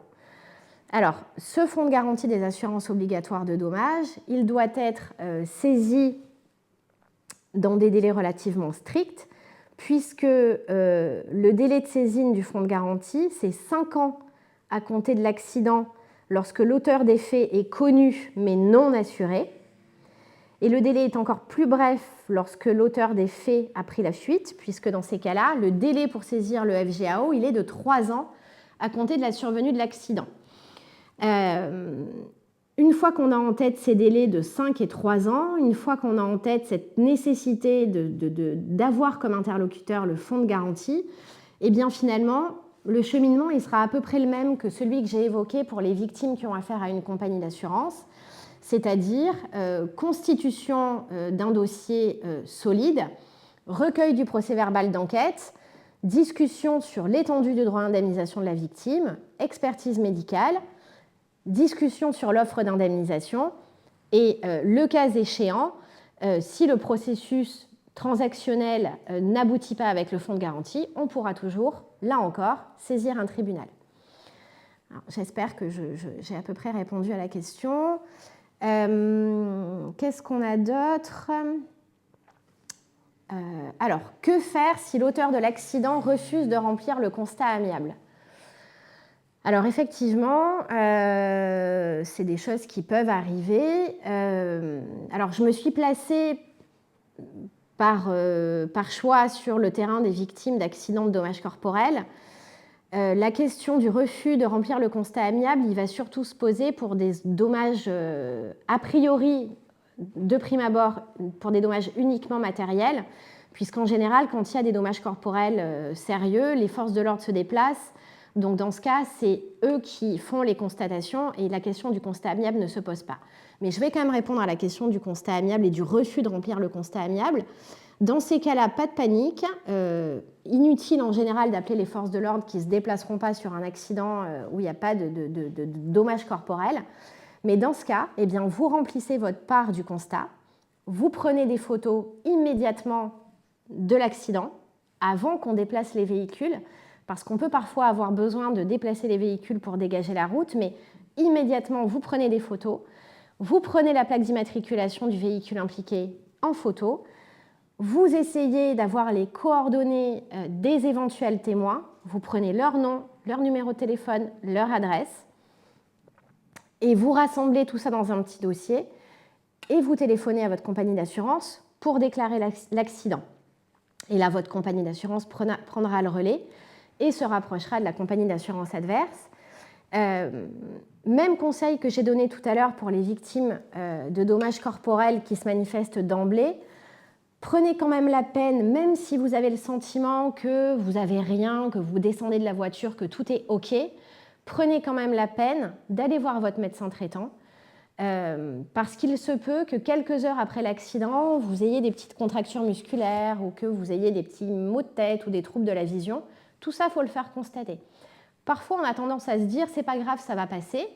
Alors, ce fonds de garantie des assurances obligatoires de dommages, il doit être saisi dans des délais relativement stricts, puisque le délai de saisine du fonds de garantie, c'est 5 ans à compter de l'accident lorsque l'auteur des faits est connu mais non assuré. Et le délai est encore plus bref lorsque l'auteur des faits a pris la fuite, puisque dans ces cas-là, le délai pour saisir le FGAO, il est de 3 ans à compter de la survenue de l'accident. Une fois qu'on a en tête ces délais de 5 et 3 ans, une fois qu'on a en tête cette nécessité d'avoir comme interlocuteur le fonds de garantie, eh bien finalement, le cheminement il sera à peu près le même que celui que j'ai évoqué pour les victimes qui ont affaire à une compagnie d'assurance. c'est-à-dire constitution d'un dossier solide, recueil du procès-verbal d'enquête, discussion sur l'étendue du droit à indemnisation de la victime, expertise médicale, discussion sur l'offre d'indemnisation et, le cas échéant, si le processus transactionnel n'aboutit pas avec le fonds de garantie, on pourra toujours, là encore, saisir un tribunal. J'espère que j'ai à peu près répondu à la question. Qu'est-ce qu'on a d'autre ? Alors, que faire si l'auteur de l'accident refuse de remplir le constat amiable ? Alors, effectivement, c'est des choses qui peuvent arriver. Alors, je me suis placée par choix sur le terrain des victimes d'accidents de dommages corporels. La question du refus de remplir le constat amiable, il va surtout se poser pour des dommages a priori, de prime abord, pour des dommages uniquement matériels, puisqu'en général, quand il y a des dommages corporels sérieux, les forces de l'ordre se déplacent. Donc dans ce cas, c'est eux qui font les constatations et la question du constat amiable ne se pose pas. Mais je vais quand même répondre à la question du constat amiable et du refus de remplir le constat amiable. Dans ces cas-là, pas de panique. Inutile en général d'appeler les forces de l'ordre qui ne se déplaceront pas sur un accident où il n'y a pas de dommages corporels. Mais dans ce cas, eh bien, vous remplissez votre part du constat, vous prenez des photos immédiatement de l'accident avant qu'on déplace les véhicules, parce qu'on peut parfois avoir besoin de déplacer les véhicules pour dégager la route, mais immédiatement, vous prenez des photos, vous prenez la plaque d'immatriculation du véhicule impliqué en photo, vous essayez d'avoir les coordonnées des éventuels témoins, vous prenez leur nom, leur numéro de téléphone, leur adresse, et vous rassemblez tout ça dans un petit dossier, et vous téléphonez à votre compagnie d'assurance pour déclarer l'accident. Et là, votre compagnie d'assurance prendra le relais et se rapprochera de la compagnie d'assurance adverse. Même conseil que j'ai donné tout à l'heure pour les victimes de dommages corporels qui se manifestent d'emblée. Prenez quand même la peine, même si vous avez le sentiment que vous n'avez rien, que vous descendez de la voiture, que tout est OK, prenez quand même la peine d'aller voir votre médecin traitant, parce qu'il se peut que quelques heures après l'accident, vous ayez des petites contractures musculaires ou que vous ayez des petits maux de tête ou des troubles de la vision. Tout ça, il faut le faire constater. Parfois, on a tendance à se dire, c'est pas grave, ça va passer.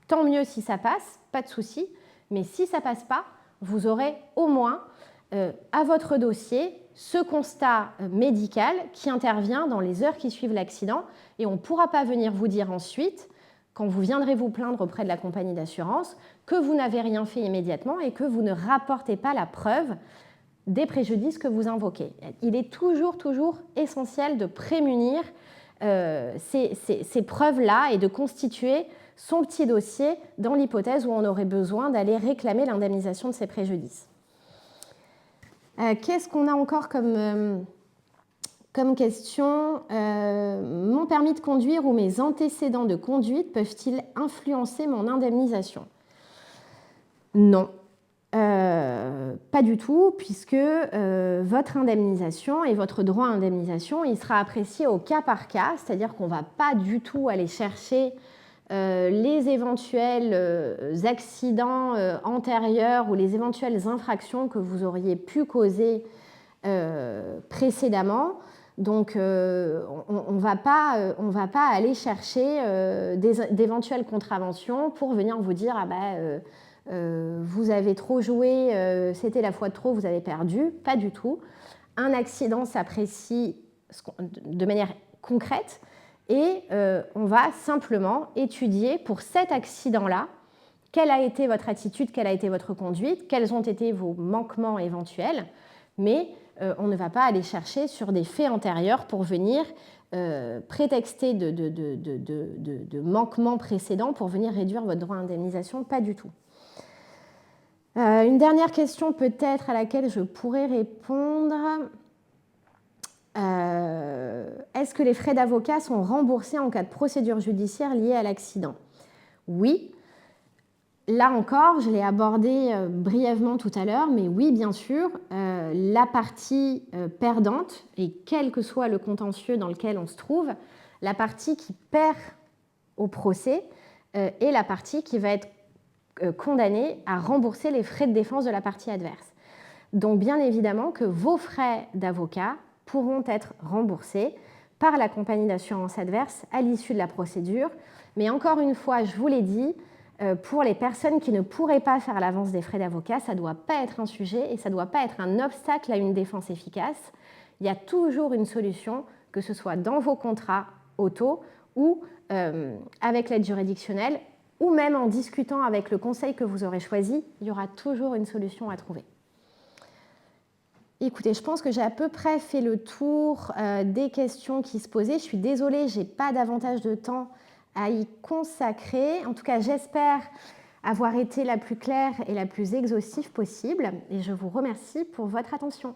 Tant mieux si ça passe, pas de souci. Mais si ça passe pas, vous aurez au moins à votre dossier ce constat médical qui intervient dans les heures qui suivent l'accident et on ne pourra pas venir vous dire ensuite, quand vous viendrez vous plaindre auprès de la compagnie d'assurance, que vous n'avez rien fait immédiatement et que vous ne rapportez pas la preuve des préjudices que vous invoquez. Il est toujours essentiel de prémunir ces preuves-là et de constituer son petit dossier dans l'hypothèse où on aurait besoin d'aller réclamer l'indemnisation de ces préjudices. Qu'est-ce qu'on a encore comme question ? Mon permis de conduire ou mes antécédents de conduite peuvent-ils influencer mon indemnisation ? Non, pas du tout, puisque votre indemnisation et votre droit à indemnisation, il sera apprécié au cas par cas, c'est-à-dire qu'on ne va pas du tout aller chercher les éventuels accidents antérieurs ou les éventuelles infractions que vous auriez pu causer précédemment. Donc, on ne va pas aller chercher d'éventuelles contraventions pour venir vous dire « ah vous avez trop joué, c'était la fois de trop, vous avez perdu ». Pas du tout. Un accident s'apprécie de manière concrète. Et on va simplement étudier pour cet accident-là quelle a été votre attitude, quelle a été votre conduite, quels ont été vos manquements éventuels, mais on ne va pas aller chercher sur des faits antérieurs pour venir prétexter de manquements précédents pour venir réduire votre droit à indemnisation, pas du tout. Une dernière question peut-être à laquelle je pourrais répondre. Est-ce que les frais d'avocat sont remboursés en cas de procédure judiciaire liée à l'accident ? Oui. Là encore, je l'ai abordé brièvement tout à l'heure, mais oui, bien sûr, la partie perdante, et quel que soit le contentieux dans lequel on se trouve, la partie qui perd au procès est la partie qui va être condamné à rembourser les frais de défense de la partie adverse. Donc bien évidemment que vos frais d'avocat pourront être remboursés par la compagnie d'assurance adverse à l'issue de la procédure. Mais encore une fois, je vous l'ai dit, pour les personnes qui ne pourraient pas faire l'avance des frais d'avocat, ça ne doit pas être un sujet et ça ne doit pas être un obstacle à une défense efficace. Il y a toujours une solution, que ce soit dans vos contrats auto ou avec l'aide juridictionnelle, ou même en discutant avec le conseil que vous aurez choisi, il y aura toujours une solution à trouver. Écoutez, je pense que j'ai à peu près fait le tour des questions qui se posaient. Je suis désolée, je n'ai pas davantage de temps à y consacrer. En tout cas, j'espère avoir été la plus claire et la plus exhaustive possible. Et je vous remercie pour votre attention.